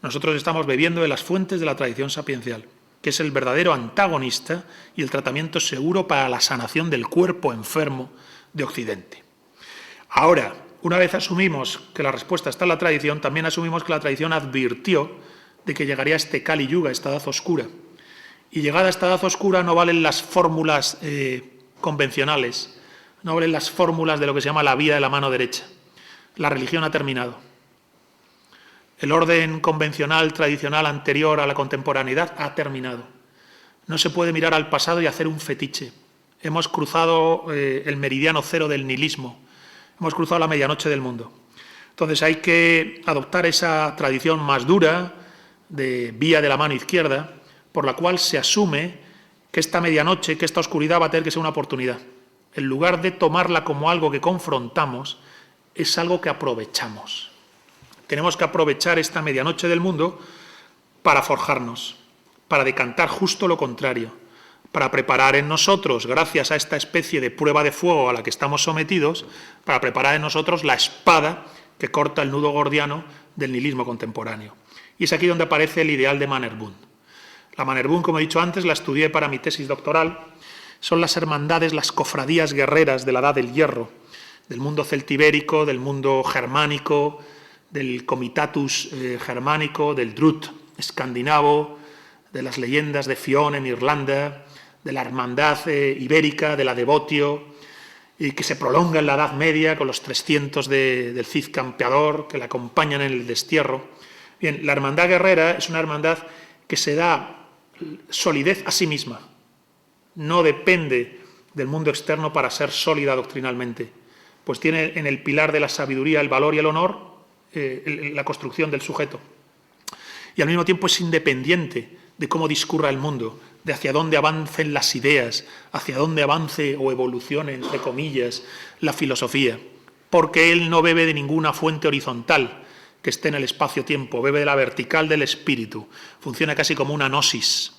Nosotros estamos bebiendo de las fuentes de la tradición sapiencial, que es el verdadero antagonista y el tratamiento seguro para la sanación del cuerpo enfermo de Occidente. Ahora, una vez asumimos que la respuesta está en la tradición, también asumimos que la tradición advirtió de que llegaría este Kali Yuga, esta edad oscura. Y llegada a esta edad oscura no valen las fórmulas convencionales, no valen las fórmulas de lo que se llama la vía de la mano derecha. La religión ha terminado. El orden convencional, tradicional, anterior a la contemporaneidad ha terminado. No se puede mirar al pasado y hacer un fetiche. Hemos cruzado el meridiano cero del nihilismo. Hemos cruzado la medianoche del mundo. Entonces hay que adoptar esa tradición más dura de vía de la mano izquierda, por la cual se asume que esta medianoche, que esta oscuridad va a tener que ser una oportunidad. En lugar de tomarla como algo que confrontamos, es algo que aprovechamos. Tenemos que aprovechar esta medianoche del mundo para forjarnos, para decantar justo lo contrario, para preparar en nosotros, gracias a esta especie de prueba de fuego a la que estamos sometidos, para preparar en nosotros la espada que corta el nudo gordiano del nihilismo contemporáneo. Y es aquí donde aparece el ideal de Mannerbund. La Mannerbund, como he dicho antes, la estudié para mi tesis doctoral. Son las hermandades, las cofradías guerreras de la Edad del Hierro, del mundo celtibérico, del mundo germánico, del Comitatus germánico, del Drut escandinavo, de las leyendas de Fionn en Irlanda, de la hermandad ibérica, de la Devotio, y que se prolonga en la Edad Media con los 300 del Cid Campeador que la acompañan en el destierro. Bien, la hermandad guerrera es una hermandad que se da solidez a sí misma. No depende del mundo externo para ser sólida doctrinalmente, pues tiene en el pilar de la sabiduría, el valor y el honor, la construcción del sujeto. Y al mismo tiempo es independiente de cómo discurra el mundo, de hacia dónde avancen las ideas, hacia dónde avance o evolucione, entre comillas, la filosofía, porque él no bebe de ninguna fuente horizontal que esté en el espacio-tiempo, bebe de la vertical del espíritu, funciona casi como una gnosis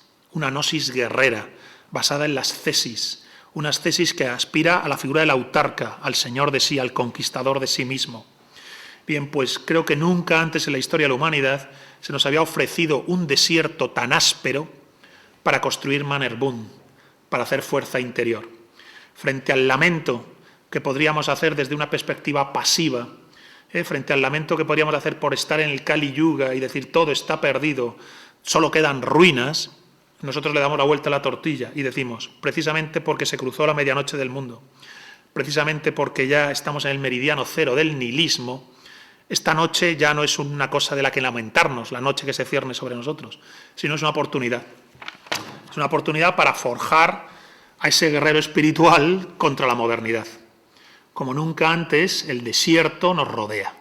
guerrera, basada en las cesis, unas cesis que aspira a la figura del autarca, al señor de sí, al conquistador de sí mismo. Bien, pues creo que nunca antes en la historia de la humanidad se nos había ofrecido un desierto tan áspero para construir Mannerbund, para hacer fuerza interior. Frente al lamento que podríamos hacer desde una perspectiva pasiva, frente al lamento que podríamos hacer por estar en el Kali Yuga y decir todo está perdido, solo quedan ruinas, nosotros le damos la vuelta a la tortilla y decimos, precisamente porque se cruzó la medianoche del mundo, precisamente porque ya estamos en el meridiano cero del nihilismo, esta noche ya no es una cosa de la que lamentarnos, la noche que se cierne sobre nosotros, sino es una oportunidad. Es una oportunidad para forjar a ese guerrero espiritual contra la modernidad. Como nunca antes, el desierto nos rodea.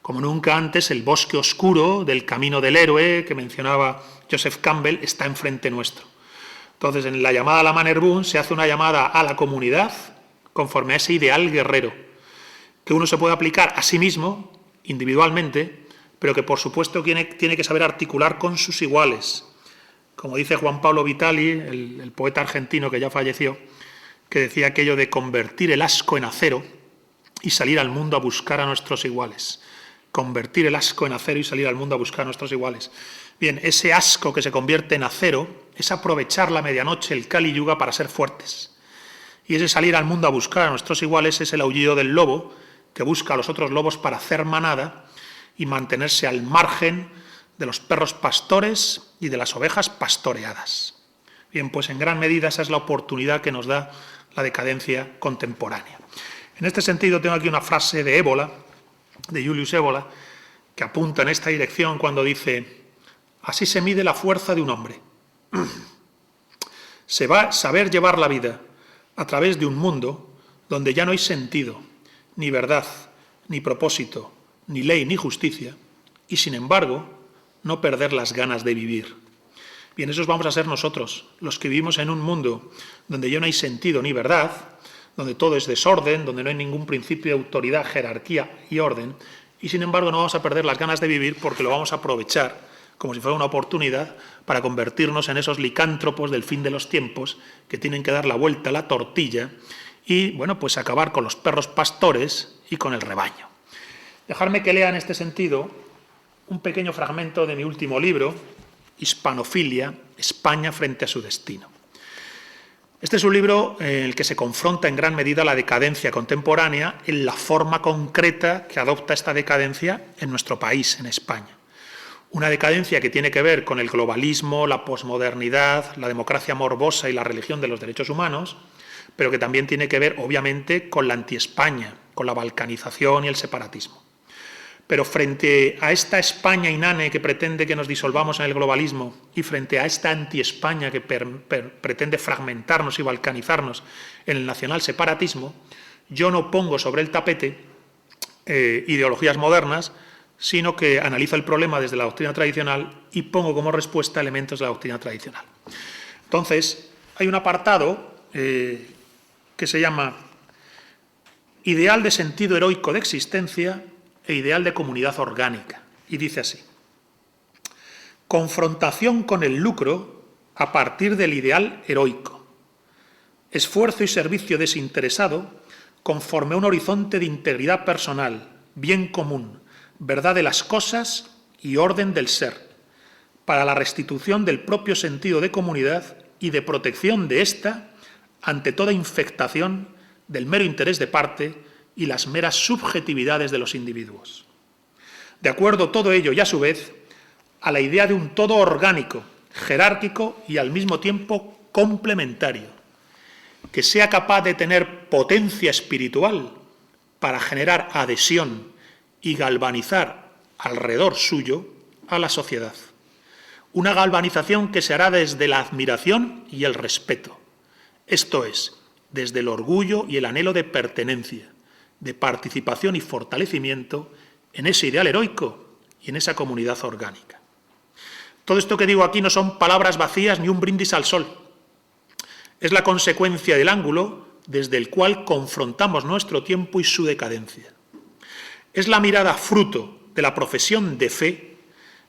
Como nunca antes, el bosque oscuro del camino del héroe que mencionaba Joseph Campbell está enfrente nuestro. Entonces, en la llamada a la Mannerbund se hace una llamada a la comunidad conforme a ese ideal guerrero, que uno se puede aplicar a sí mismo, individualmente, pero que por supuesto tiene que saber articular con sus iguales. Como dice Juan Pablo Vitali, el poeta argentino que ya falleció, que decía aquello de convertir el asco en acero y salir al mundo a buscar a nuestros iguales. Convertir el asco en acero y salir al mundo a buscar a nuestros iguales. Bien, ese asco que se convierte en acero es aprovechar la medianoche, el Kali Yuga, para ser fuertes. Y ese salir al mundo a buscar a nuestros iguales es el aullido del lobo, que busca a los otros lobos para hacer manada y mantenerse al margen de los perros pastores y de las ovejas pastoreadas. Bien, pues en gran medida esa es la oportunidad que nos da la decadencia contemporánea. En este sentido tengo aquí una frase de Évola, de Julius Evola, que apunta en esta dirección cuando dice: así se mide la fuerza de un hombre. Se va a saber llevar la vida a través de un mundo donde ya no hay sentido, ni verdad, ni propósito, ni ley, ni justicia, y sin embargo no perder las ganas de vivir. Bien, esos vamos a ser nosotros, los que vivimos en un mundo donde ya no hay sentido ni verdad, donde todo es desorden, donde no hay ningún principio de autoridad, jerarquía y orden, y sin embargo no vamos a perder las ganas de vivir porque lo vamos a aprovechar como si fuera una oportunidad para convertirnos en esos licántropos del fin de los tiempos que tienen que dar la vuelta a la tortilla y, bueno, pues acabar con los perros pastores y con el rebaño. Dejadme que lea en este sentido un pequeño fragmento de mi último libro, Hispanofilia, España frente a su destino. Este es un libro en el que se confronta en gran medida la decadencia contemporánea en la forma concreta que adopta esta decadencia en nuestro país, en España. Una decadencia que tiene que ver con el globalismo, la posmodernidad, la democracia morbosa y la religión de los derechos humanos, pero que también tiene que ver, obviamente, con la anti-España, con la balcanización y el separatismo. Pero frente a esta España inane que pretende que nos disolvamos en el globalismo y frente a esta anti-España que pretende fragmentarnos y balcanizarnos en el nacional separatismo, yo no pongo sobre el tapete ideologías modernas, sino que analizo el problema desde la doctrina tradicional y pongo como respuesta elementos de la doctrina tradicional. Entonces, hay un apartado que se llama Ideal de sentido heroico de existencia e ideal de comunidad orgánica. Y dice así: confrontación con el lucro a partir del ideal heroico. Esfuerzo y servicio desinteresado conforme a un horizonte de integridad personal, bien común, verdad de las cosas y orden del ser, para la restitución del propio sentido de comunidad y de protección de ésta ante toda infectación del mero interés de parte y las meras subjetividades de los individuos. De acuerdo todo ello y a su vez a la idea de un todo orgánico, jerárquico y al mismo tiempo complementario, que sea capaz de tener potencia espiritual para generar adhesión y galvanizar alrededor suyo a la sociedad. Una galvanización que se hará desde la admiración y el respeto, esto es, desde el orgullo y el anhelo de pertenencia, de participación y fortalecimiento en ese ideal heroico y en esa comunidad orgánica. Todo esto que digo aquí no son palabras vacías ni un brindis al sol. Es la consecuencia del ángulo desde el cual confrontamos nuestro tiempo y su decadencia. Es la mirada fruto de la profesión de fe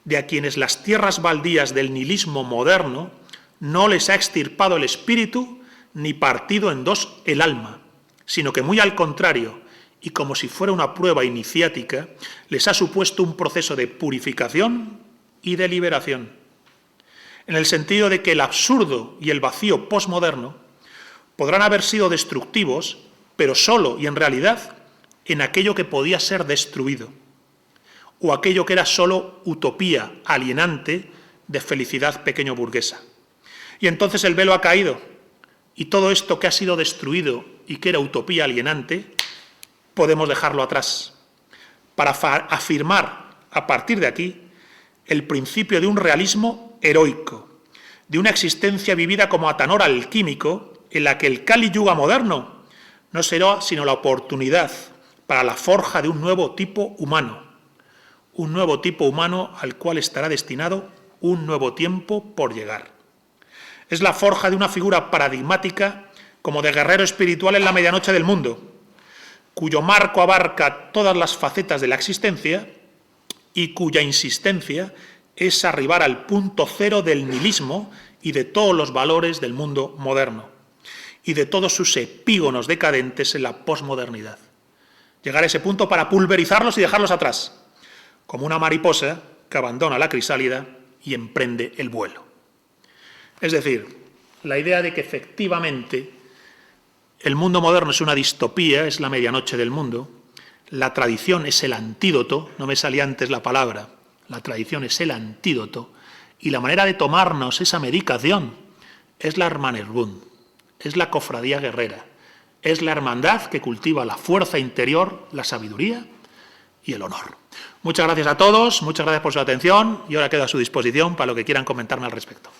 de a quienes las tierras baldías del nihilismo moderno no les ha extirpado el espíritu ni partido en dos el alma, sino que muy al contrario, y como si fuera una prueba iniciática, les ha supuesto un proceso de purificación y de liberación, en el sentido de que el absurdo y el vacío posmoderno podrán haber sido destructivos, pero solo y en realidad en aquello que podía ser destruido, o aquello que era solo utopía alienante de felicidad pequeño burguesa. Y entonces el velo ha caído, y todo esto que ha sido destruido y que era utopía alienante, podemos dejarlo atrás, para afirmar a partir de aquí el principio de un realismo heroico, de una existencia vivida como Atanor alquímico, en la que el Kali Yuga moderno no será sino la oportunidad para la forja de un nuevo tipo humano al cual estará destinado un nuevo tiempo por llegar. Es la forja de una figura paradigmática como de guerrero espiritual en la medianoche del mundo, cuyo marco abarca todas las facetas de la existencia y cuya insistencia es arribar al punto cero del nihilismo y de todos los valores del mundo moderno y de todos sus epígonos decadentes en la posmodernidad. Llegar a ese punto para pulverizarlos y dejarlos atrás, como una mariposa que abandona la crisálida y emprende el vuelo. Es decir, la idea de que efectivamente el mundo moderno es una distopía, es la medianoche del mundo, la tradición es el antídoto, no me salía antes la palabra, la tradición es el antídoto, y la manera de tomarnos esa medicación es la Hermanerbund, es la cofradía guerrera, es la hermandad que cultiva la fuerza interior, la sabiduría y el honor. Muchas gracias a todos, muchas gracias por su atención y ahora quedo a su disposición para lo que quieran comentarme al respecto.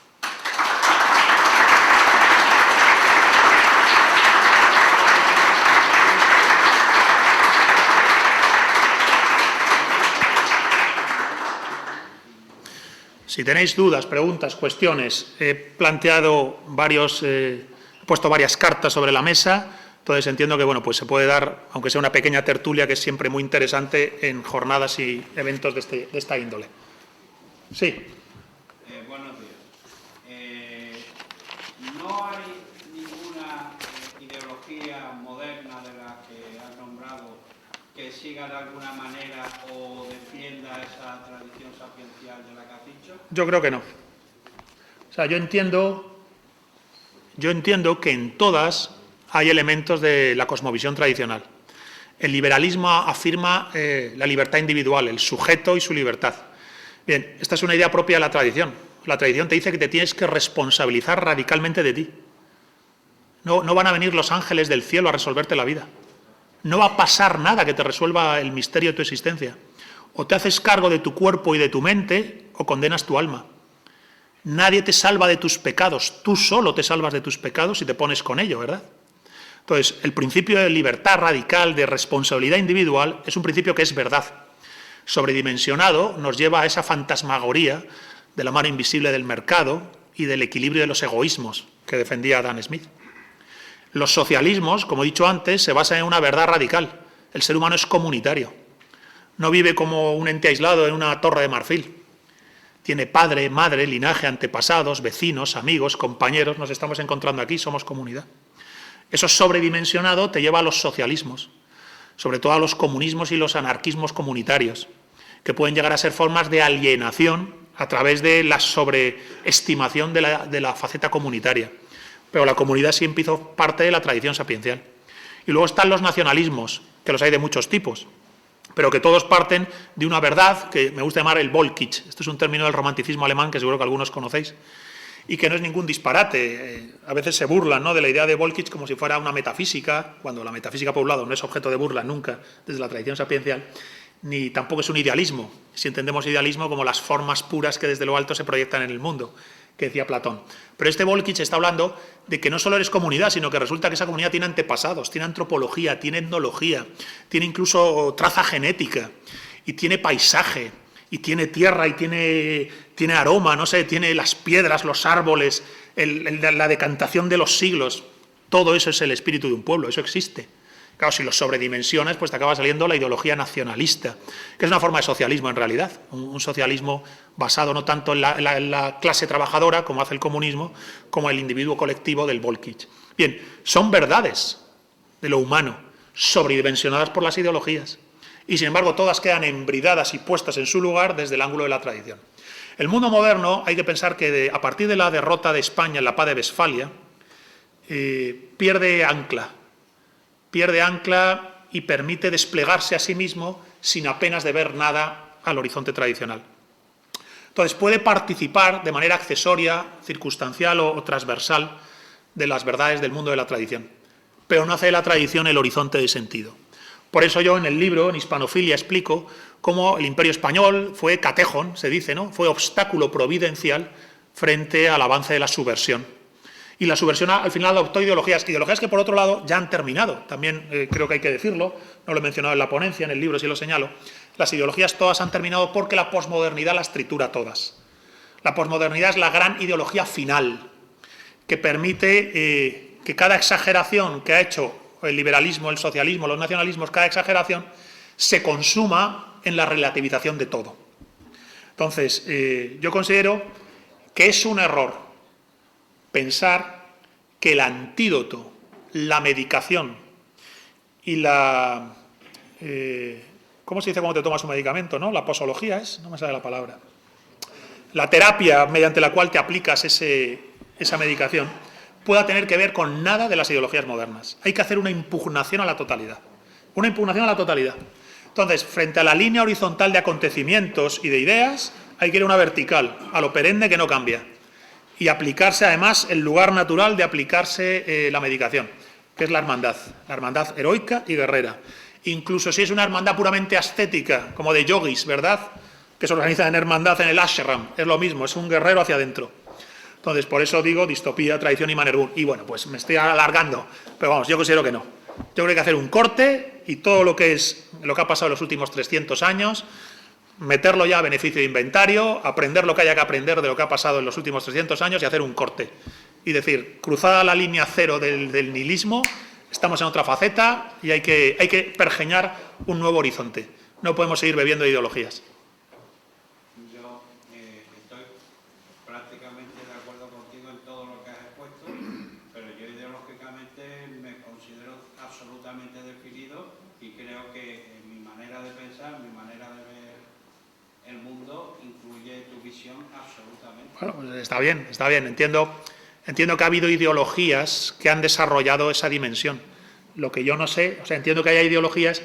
Si tenéis dudas, preguntas, cuestiones, he puesto varias cartas sobre la mesa. Entonces entiendo que pues se puede dar, aunque sea una pequeña tertulia, que es siempre muy interesante en jornadas y eventos de esta índole. Sí. Buenos días. No hay ninguna ideología moderna de la que has nombrado que siga de alguna manera o defienda esa tradición sapiencial de la que has dicho. Yo creo que no. O sea, yo entiendo que en todas hay elementos de la cosmovisión tradicional. El liberalismo afirma la libertad individual, el sujeto y su libertad. Bien, esta es una idea propia de la tradición. La tradición te dice que te tienes que responsabilizar radicalmente de ti. No van a venir los ángeles del cielo a resolverte la vida. No va a pasar nada que te resuelva el misterio de tu existencia. O te haces cargo de tu cuerpo y de tu mente, o condenas tu alma. Nadie te salva de tus pecados. Tú solo te salvas de tus pecados si te pones con ello, ¿verdad? Entonces, el principio de libertad radical, de responsabilidad individual, es un principio que es verdad. Sobredimensionado nos lleva a esa fantasmagoría de la mano invisible del mercado y del equilibrio de los egoísmos que defendía Adam Smith. Los socialismos, como he dicho antes, se basan en una verdad radical. El ser humano es comunitario. No vive como un ente aislado en una torre de marfil. Tiene padre, madre, linaje, antepasados, vecinos, amigos, compañeros. Nos estamos encontrando aquí, somos comunidad. Eso sobredimensionado te lleva a los socialismos, sobre todo a los comunismos y los anarquismos comunitarios, que pueden llegar a ser formas de alienación a través de la sobreestimación de la faceta comunitaria. Pero la comunidad siempre hizo parte de la tradición sapiencial. Y luego están los nacionalismos, que los hay de muchos tipos, pero que todos parten de una verdad que me gusta llamar el Volkitsch. Este es un término del romanticismo alemán que seguro que algunos conocéis, y que no es ningún disparate. A veces se burlan, ¿no?, de la idea de Volkitsch como si fuera una metafísica, cuando la metafísica por un lado no es objeto de burla nunca desde la tradición sapiencial, ni tampoco es un idealismo, si entendemos idealismo como las formas puras que desde lo alto se proyectan en el mundo, que decía Platón. Pero este Volkitsch está hablando de que no solo eres comunidad, sino que resulta que esa comunidad tiene antepasados, tiene antropología, tiene etnología, tiene incluso traza genética, y tiene paisaje, y tiene tierra, y tiene aroma, no sé, tiene las piedras, los árboles, la decantación de los siglos. Todo eso es el espíritu de un pueblo, eso existe. Claro, si lo sobredimensionas, pues te acaba saliendo la ideología nacionalista, que es una forma de socialismo en realidad, un socialismo basado no tanto en la clase trabajadora, como hace el comunismo, como el individuo colectivo del Volkitsch. Bien, son verdades de lo humano, sobredimensionadas por las ideologías, y sin embargo todas quedan embridadas y puestas en su lugar desde el ángulo de la tradición. El mundo moderno, hay que pensar que a partir de la derrota de España en la Paz de Westfalia, pierde ancla y permite desplegarse a sí mismo sin apenas deber nada al horizonte tradicional. Entonces, puede participar de manera accesoria, circunstancial o transversal de las verdades del mundo de la tradición, pero no hace de la tradición el horizonte de sentido. Por eso yo en el libro, en Hispanofilia, explico cómo el Imperio Español fue catejón, se dice, ¿no?, fue obstáculo providencial frente al avance de la subversión. Y la subversión al final adoptó ideologías que por otro lado ya han terminado. También creo que hay que decirlo, no lo he mencionado en la ponencia, en el libro sí lo señalo. Las ideologías todas han terminado porque la posmodernidad las tritura todas. La posmodernidad es la gran ideología final que permite que cada exageración que ha hecho el liberalismo, el socialismo, los nacionalismos, cada exageración se consuma en la relativización de todo. Entonces, yo considero que es un error pensar que el antídoto, la medicación y la... ¿cómo se dice cuando te tomas un medicamento, no? La posología es, no me sale la palabra. La terapia mediante la cual te aplicas esa medicación pueda tener que ver con nada de las ideologías modernas. Hay que hacer una impugnación a la totalidad. Una impugnación a la totalidad. Entonces, frente a la línea horizontal de acontecimientos y de ideas, hay que ir a una vertical, a lo perenne que no cambia. Y aplicarse, además, el lugar natural de aplicarse la medicación, que es la hermandad heroica y guerrera. Incluso si es una hermandad puramente ascética, como de yogis, ¿verdad?, que se organiza en hermandad en el ashram, es lo mismo, es un guerrero hacia adentro. Entonces, por eso digo distopía, tradición y Manerbun. Y bueno, pues me estoy alargando, pero vamos, yo considero que no. Yo creo que hay que hacer un corte y todo lo que ha pasado en los últimos 300 años, meterlo ya a beneficio de inventario, aprender lo que haya que aprender de lo que ha pasado en los últimos 300 años y hacer un corte. Y decir, cruzada la línea cero del nihilismo, estamos en otra faceta y hay que pergeñar un nuevo horizonte. No podemos seguir bebiendo ideologías. Yo estoy prácticamente de acuerdo contigo en todo lo que has expuesto, pero yo ideológicamente me considero absolutamente definido y creo que mi manera de pensar, mi manera de ver el mundo incluye tu visión absolutamente. Bueno, pues está bien. Entiendo que ha habido ideologías que han desarrollado esa dimensión. Lo que yo no sé, o sea, entiendo que haya ideologías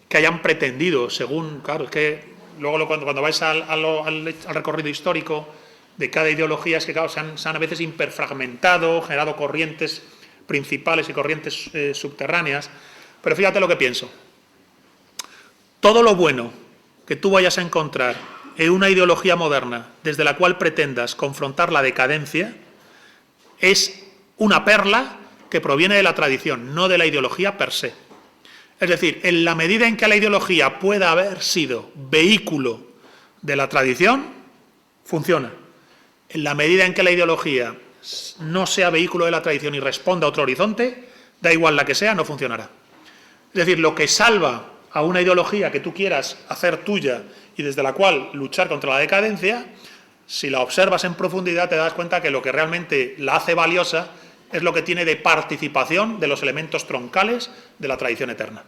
que hayan pretendido, según, claro, es que luego cuando vais al recorrido histórico de cada ideología, es que, claro, se han a veces hiperfragmentado, generado corrientes principales y corrientes subterráneas. Pero fíjate lo que pienso. Todo lo bueno que tú vayas a encontrar en una ideología moderna desde la cual pretendas confrontar la decadencia es una perla que proviene de la tradición, no de la ideología per se. Es decir, en la medida en que la ideología pueda haber sido vehículo de la tradición, funciona. En la medida en que la ideología no sea vehículo de la tradición y responda a otro horizonte, da igual la que sea, no funcionará. Es decir, lo que salva a una ideología que tú quieras hacer tuya y desde la cual luchar contra la decadencia, si la observas en profundidad te das cuenta que lo que realmente la hace valiosa es lo que tiene de participación de los elementos troncales de la tradición eterna.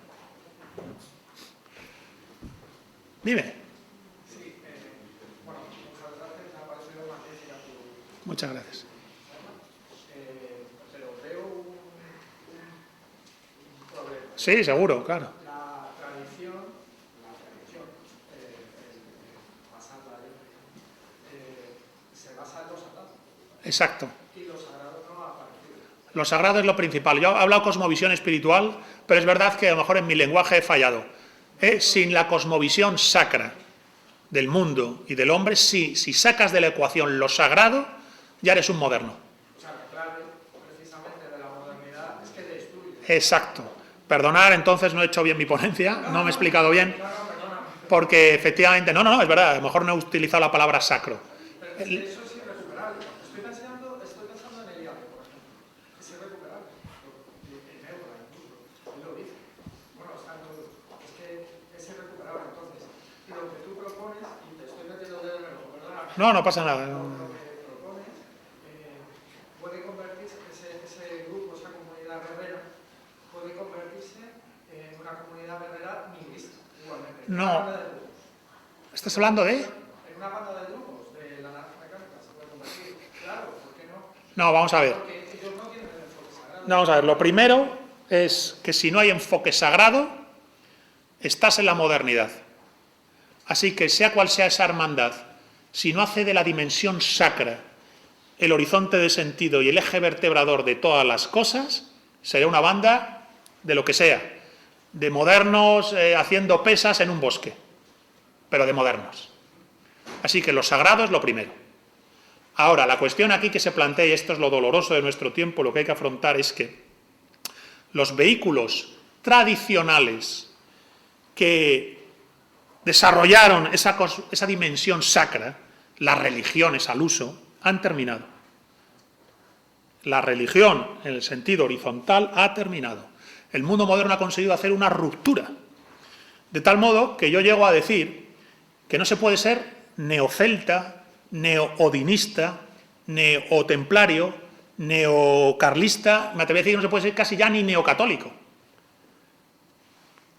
Dime. Sí, bueno, muchas gracias, me ha parecido magnífica tu... Muchas gracias. Pero veo un problema. Sí, seguro, claro. La tradición basada se basa en lo sagrado. Exacto. Y lo sagrado no ha aparecido. Lo sagrado es lo principal. Yo he hablado cosmovisión espiritual, pero es verdad que a lo mejor en mi lenguaje he fallado. Sin la cosmovisión sacra del mundo y del hombre, si sacas de la ecuación lo sagrado, ya eres un moderno. O sea, la clave precisamente de la modernidad es que destruye. Exacto. Perdonar, entonces no he hecho bien mi ponencia, no me he explicado bien, porque efectivamente, no, es verdad, a lo mejor no he utilizado la palabra sacro. Pero es que eso es irrecuperable. Estoy pensando en Eliade, por ejemplo. Es irrecuperable. El Neura, incluso, él lo dice. Bueno, está en todo. Es que es irrecuperable. Entonces, y lo que tú propones, y te estoy metiendo el dedo en el ojo, perdona. No pasa nada. Lo que propones puede convertirse, ese grupo, esa comunidad guerrera, puede convertirse en una comunidad guerrera nihilista, igualmente. No. ¿Estás hablando de? En una banda de grupos de la naranja mecánica se puede convertir. Claro, ¿por qué no? No, vamos a ver. Porque ellos no tienen el enfoque sagrado. Vamos a ver, lo primero es que si no hay enfoque sagrado, estás en la modernidad. Así que sea cual sea esa hermandad, si no hace de la dimensión sacra el horizonte de sentido y el eje vertebrador de todas las cosas, será una banda de lo que sea, de modernos haciendo pesas en un bosque, pero de modernos. Así que lo sagrado es lo primero. Ahora, la cuestión aquí que se plantea, y esto es lo doloroso de nuestro tiempo, lo que hay que afrontar es que los vehículos tradicionales que desarrollaron esa dimensión sacra, las religiones al uso, han terminado. La religión, en el sentido horizontal, ha terminado. El mundo moderno ha conseguido hacer una ruptura. De tal modo que yo llego a decir que no se puede ser neocelta, neoodinista, neotemplario, neocarlista, me atrevo a decir que no se puede ser casi ya ni neocatólico.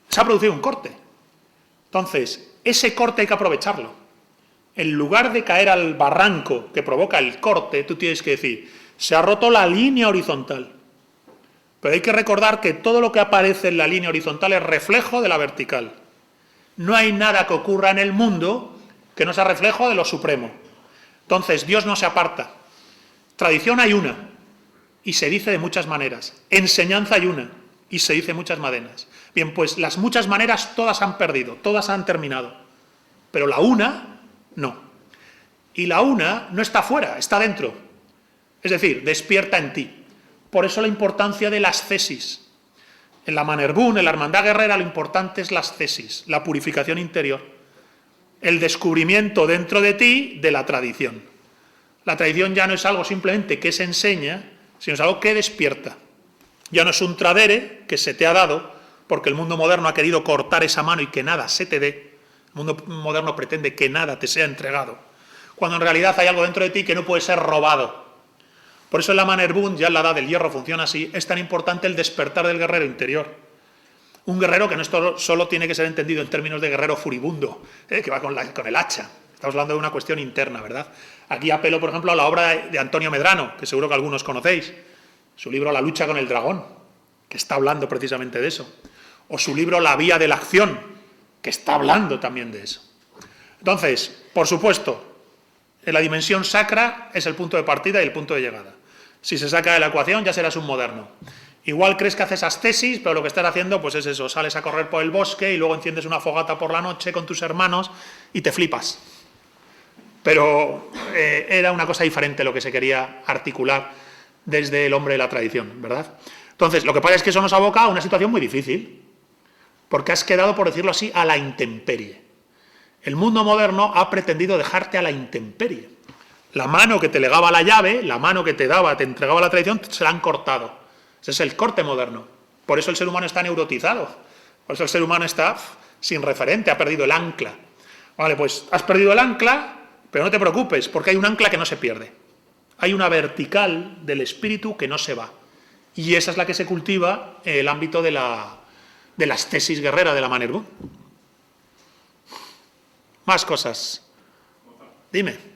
Se ha producido un corte. Entonces, ese corte hay que aprovecharlo. En lugar de caer al barranco que provoca el corte, tú tienes que decir, se ha roto la línea horizontal. Pero hay que recordar que todo lo que aparece en la línea horizontal es reflejo de la vertical. No hay nada que ocurra en el mundo que no sea reflejo de lo supremo. Entonces, Dios no se aparta. Tradición hay una, y se dice de muchas maneras. Enseñanza hay una, y se dice de muchas maneras. Bien, pues las muchas maneras todas han perdido, todas han terminado. Pero la una, no. Y la una no está fuera, está dentro. Es decir, despierta en ti. Por eso la importancia de las cesis. En la Manerbún, en la Hermandad Guerrera, lo importante es las cesis, la purificación interior. el descubrimiento dentro de ti de la tradición. La tradición ya no es algo simplemente que se enseña, sino es algo que despierta. Ya no es un tradere que se te ha dado, porque el mundo moderno ha querido cortar esa mano y que nada se te dé. El mundo moderno pretende que nada te sea entregado, cuando en realidad hay algo dentro de ti que no puede ser robado. Por eso en la Mannerbund, ya en la edad del hierro funciona así, es tan importante el despertar del guerrero interior. Un guerrero que no solo tiene que ser entendido en términos de guerrero furibundo, que va con el hacha. Estamos hablando de una cuestión interna, ¿verdad? Aquí apelo, por ejemplo, a la obra de Antonio Medrano, que seguro que algunos conocéis. Su libro La lucha con el dragón, que está hablando precisamente de eso. O su libro La vía de la acción, que está hablando también de eso. Entonces, por supuesto, la dimensión sacra es el punto de partida y el punto de llegada. Si se saca de la ecuación, ya serás un moderno. Igual crees que haces ascesis, pero lo que estás haciendo pues es eso, sales a correr por el bosque y luego enciendes una fogata por la noche con tus hermanos y te flipas. Pero era una cosa diferente lo que se quería articular desde el hombre de la tradición, ¿verdad? Entonces, lo que pasa es que eso nos aboca a una situación muy difícil, porque has quedado, por decirlo así, a la intemperie. El mundo moderno ha pretendido dejarte a la intemperie. La mano que te legaba la llave, la mano que te entregaba la tradición, se la han cortado. Ese es el corte moderno. Por eso el ser humano está neurotizado. Por eso el ser humano está sin referente, ha perdido el ancla. Vale, pues has perdido el ancla, pero no te preocupes, porque hay un ancla que no se pierde. Hay una vertical del espíritu que no se va. Y esa es la que se cultiva en el ámbito de la ascesis guerrera de la Mannerbund. Más cosas. Dime.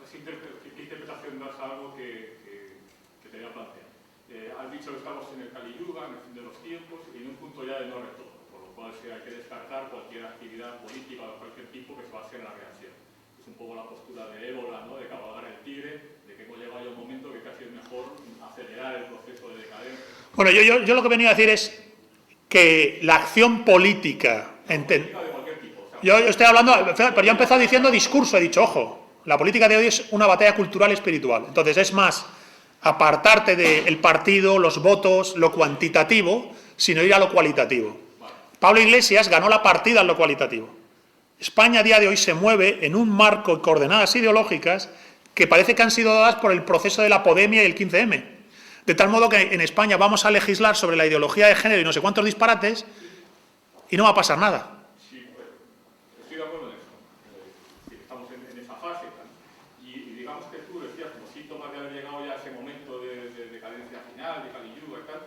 ¿Qué interpretación das a algo que te voy a plantear? Has dicho que estamos en el Kali Yuga, en el fin de los tiempos, y en un punto ya de no retorno, por lo cual hay que descartar cualquier actividad política o de cualquier tipo que se base en la reacción. Es un poco la postura de Ébola, ¿no?, de cabalgar el tigre, de que llega ya un momento que casi es mejor acelerar el proceso de decadencia. Bueno, yo lo que venía a decir es que la acción política... Yo estoy hablando, pero yo he empezado diciendo discurso, he dicho, ojo, la política de hoy es una batalla cultural y espiritual. Entonces es más apartarte del partido, los votos, lo cuantitativo, sino ir a lo cualitativo. Pablo Iglesias ganó la partida en lo cualitativo. España a día de hoy se mueve en un marco de coordenadas ideológicas que parece que han sido dadas por el proceso de la Podemia y el 15M. De tal modo que en España vamos a legislar sobre la ideología de género y no sé cuántos disparates y no va a pasar nada. Estoy de acuerdo en eso. Estamos en esa fase. Y digamos que tú decías, como síntomas de haber llegado ya a ese momento de decadencia final, de Kali Yuga y tal,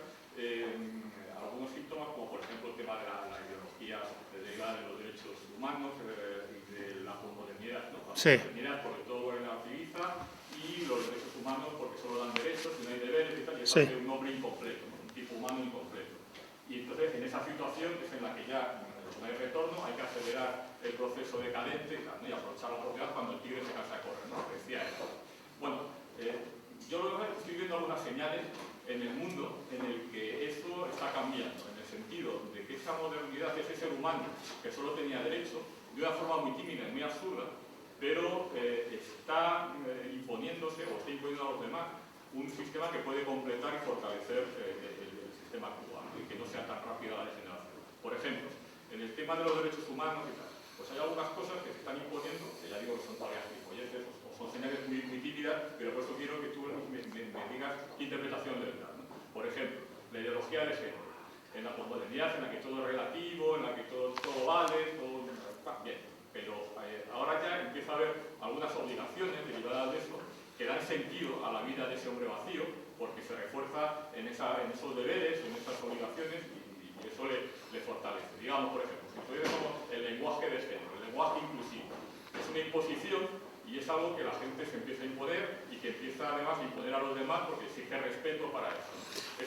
algunos síntomas, como por ejemplo el tema de la ideología derivada de los derechos humanos y de la posmodernidad, ¿no? Sí. La modernidad porque todo relativiza y los derechos humanos porque solo dan derechos y no hay deberes y tal, y es sí. un hombre incompleto, ¿no? Un tipo humano incompleto. Y entonces en esa situación es en la que ya no hay retorno, hay que acelerar el proceso decadente y aprovechar la propiedad cuando el tigre se cansa de correr, ¿no? Decía eso. Bueno, yo estoy viendo algunas señales en el mundo en el que eso está cambiando, en el sentido de que esa modernidad, ese ser humano que solo tenía derecho, de una forma muy tímida y muy absurda, pero está imponiéndose o está imponiendo a los demás un sistema que puede completar y fortalecer el sistema actual, y que no sea tan rápida la degeneración. Por ejemplo, en el tema de los derechos humanos y tal, pues hay algunas cosas que se están imponiendo, que ya digo que son todavía gilipolleces o son señales muy, muy tímidas, pero por eso quiero que tú me digas qué interpretación le das, ¿no? Por ejemplo, la ideología de género, en la posmodernidad, en la que todo es relativo, en la que todo vale, todo bien, pero ahora ya empieza a haber algunas obligaciones derivadas de eso que dan sentido a la vida de ese hombre vacío, porque se refuerza en esos deberes, en esas obligaciones y eso le fortalece. Digamos, por ejemplo, si tuviéramos el lenguaje de género, el lenguaje inclusivo, es una imposición y es algo que la gente se empieza a imponer y que empieza además a imponer a los demás porque exige respeto para eso.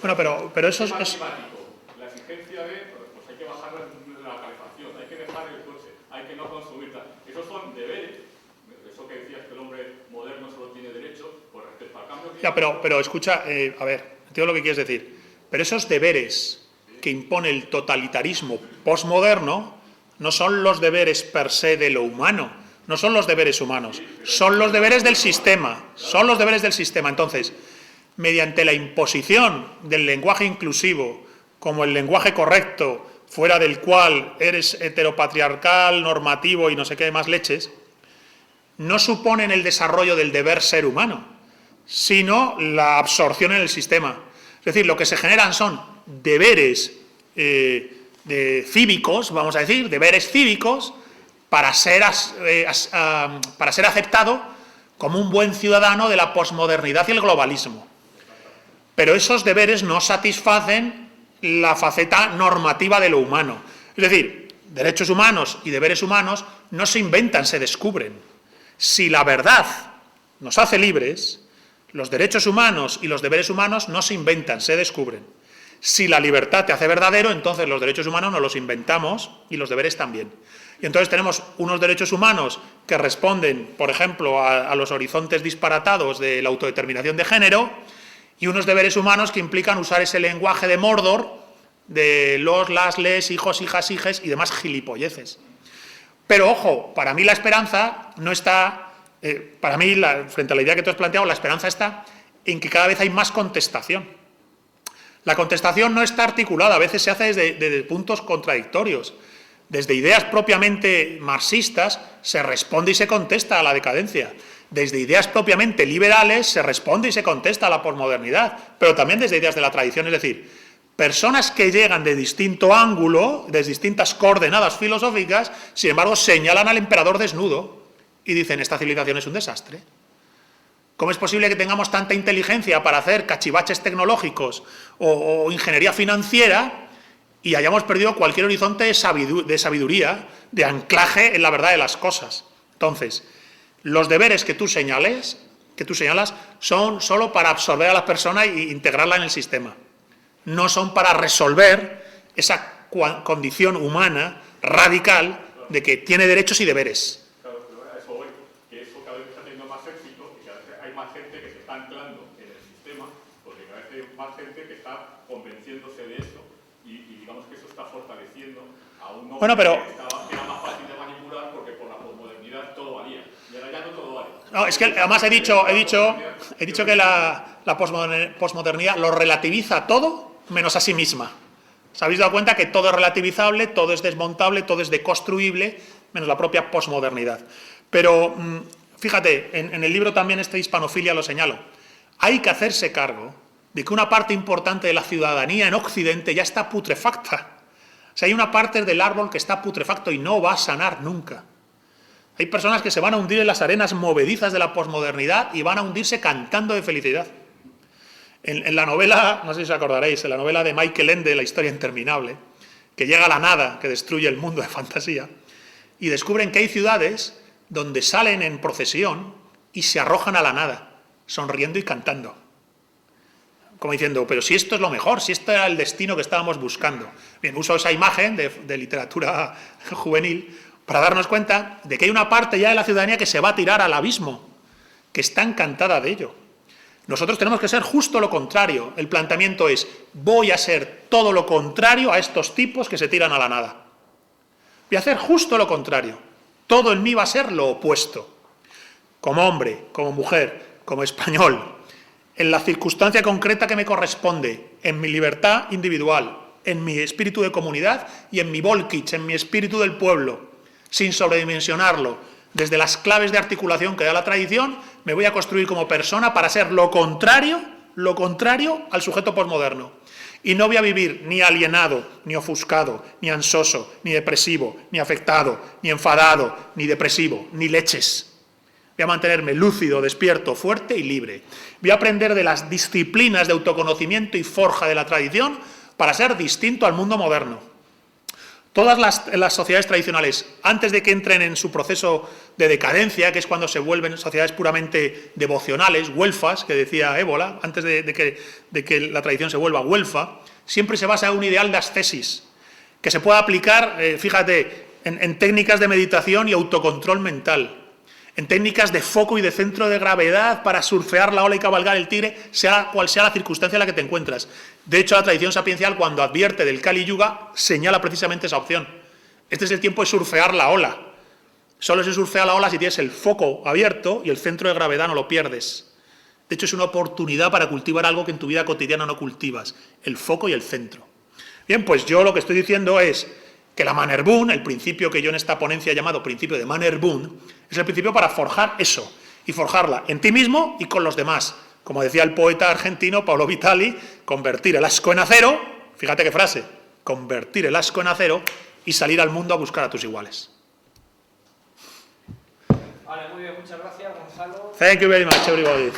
Bueno, pero eso es... climático, la exigencia de, pues hay que bajar la calefacción, hay que dejar el coche, hay que no consumir tal. Esos son deberes. Eso que decías que el hombre moderno solo tiene derecho, pues respecto al cambio... Ya, pero escucha, a ver, entiendo lo que quieres decir. Pero esos deberes que impone el totalitarismo posmoderno no son los deberes per se de lo humano, no son los deberes humanos, son los deberes del sistema, son los deberes del sistema. Entonces, mediante la imposición del lenguaje inclusivo como el lenguaje correcto, fuera del cual eres heteropatriarcal, normativo y no sé qué más leches, no suponen el desarrollo del deber ser humano, sino la absorción en el sistema. Es decir, lo que se generan son deberes cívicos, vamos a decir, deberes cívicos para ser aceptado como un buen ciudadano de la posmodernidad y el globalismo. Pero esos deberes no satisfacen la faceta normativa de lo humano. Es decir, derechos humanos y deberes humanos no se inventan, se descubren. Si la verdad nos hace libres, los derechos humanos y los deberes humanos no se inventan, se descubren. Si la libertad te hace verdadero, entonces los derechos humanos nos los inventamos y los deberes también. Y entonces tenemos unos derechos humanos que responden, por ejemplo, a los horizontes disparatados de la autodeterminación de género, y unos deberes humanos que implican usar ese lenguaje de Mordor, de los, las, les, hijos, hijas, hijes y demás gilipolleces. Pero, ojo, para mí la esperanza no está... para mí, frente a la idea que tú has planteado, la esperanza está en que cada vez hay más contestación. La contestación no está articulada, a veces se hace desde puntos contradictorios. Desde ideas propiamente marxistas se responde y se contesta a la decadencia. Desde ideas propiamente liberales se responde y se contesta a la posmodernidad, pero también desde ideas de la tradición, es decir, personas que llegan de distinto ángulo, de distintas coordenadas filosóficas, sin embargo, señalan al emperador desnudo y dicen, esta civilización es un desastre. ¿Cómo es posible que tengamos tanta inteligencia para hacer cachivaches tecnológicos o ingeniería financiera y hayamos perdido cualquier horizonte de sabiduría, de anclaje en la verdad de las cosas? Entonces, los deberes que tú señalas son solo para absorber a la persona e integrarla en el sistema. No son para resolver esa condición humana radical de que tiene derechos y deberes. Claro, pero a eso voy, que eso cada vez está teniendo más éxito y cada vez hay más gente que se está anclando en el sistema, porque cada vez hay más gente que está convenciéndose de eso y digamos que eso está fortaleciendo a un hombre que era más fácil de manipular porque por la posmodernidad todo valía. Y ahora ya no todo vale. No, es que además he dicho que la posmodernidad lo relativiza todo menos a sí misma. ¿Os habéis dado cuenta que todo es relativizable, todo es desmontable, todo es deconstruible, menos la propia posmodernidad? Pero, fíjate, en el libro también Hispanofilia lo señalo. Hay que hacerse cargo de que una parte importante de la ciudadanía en Occidente ya está putrefacta. O sea, hay una parte del árbol que está putrefacto y no va a sanar nunca. Hay personas que se van a hundir en las arenas movedizas de la posmodernidad y van a hundirse cantando de felicidad. En la novela, no sé si os acordaréis, en la novela de Michael Ende, La historia interminable, que llega a la nada, que destruye el mundo de fantasía, y descubren que hay ciudades donde salen en procesión y se arrojan a la nada, sonriendo y cantando. Como diciendo, pero si esto es lo mejor, si esto era el destino que estábamos buscando. Bien, uso esa imagen de literatura juvenil para darnos cuenta de que hay una parte ya de la ciudadanía que se va a tirar al abismo, que está encantada de ello. Nosotros tenemos que ser justo lo contrario. El planteamiento es, voy a ser todo lo contrario a estos tipos que se tiran a la nada. Voy a hacer justo lo contrario. Todo en mí va a ser lo opuesto. Como hombre, como mujer, como español, en la circunstancia concreta que me corresponde, en mi libertad individual, en mi espíritu de comunidad y en mi Volkich, en mi espíritu del pueblo, sin sobredimensionarlo, desde las claves de articulación que da la tradición, me voy a construir como persona para ser lo contrario al sujeto posmoderno. Y no voy a vivir ni alienado, ni ofuscado, ni ansioso, ni depresivo, ni afectado, ni enfadado, ni depresivo, ni leches. Voy a mantenerme lúcido, despierto, fuerte y libre. Voy a aprender de las disciplinas de autoconocimiento y forja de la tradición para ser distinto al mundo moderno. Todas las sociedades tradicionales, antes de que entren en su proceso de decadencia, que es cuando se vuelven sociedades puramente devocionales, güelfas, que decía Ébola, antes de que la tradición se vuelva güelfa, siempre se basa en un ideal de ascesis, que se pueda aplicar, fíjate, en técnicas de meditación y autocontrol mental, en técnicas de foco y de centro de gravedad para surfear la ola y cabalgar el tigre, sea cual sea la circunstancia en la que te encuentras. De hecho, la tradición sapiencial, cuando advierte del Kali Yuga, señala precisamente esa opción. Este es el tiempo de surfear la ola. Solo se surfea la ola si tienes el foco abierto y el centro de gravedad no lo pierdes. De hecho, es una oportunidad para cultivar algo que en tu vida cotidiana no cultivas, el foco y el centro. Bien, pues yo lo que estoy diciendo es que la Manner-Boon, el principio que yo en esta ponencia he llamado principio de Manner-Boon, es el principio para forjar eso, y forjarla en ti mismo y con los demás. Como decía el poeta argentino Paolo Vitali, convertir el asco en acero, fíjate qué frase, convertir el asco en acero y salir al mundo a buscar a tus iguales. Vale, muy bien, muchas gracias, Gonzalo. Thank you very much, everybody.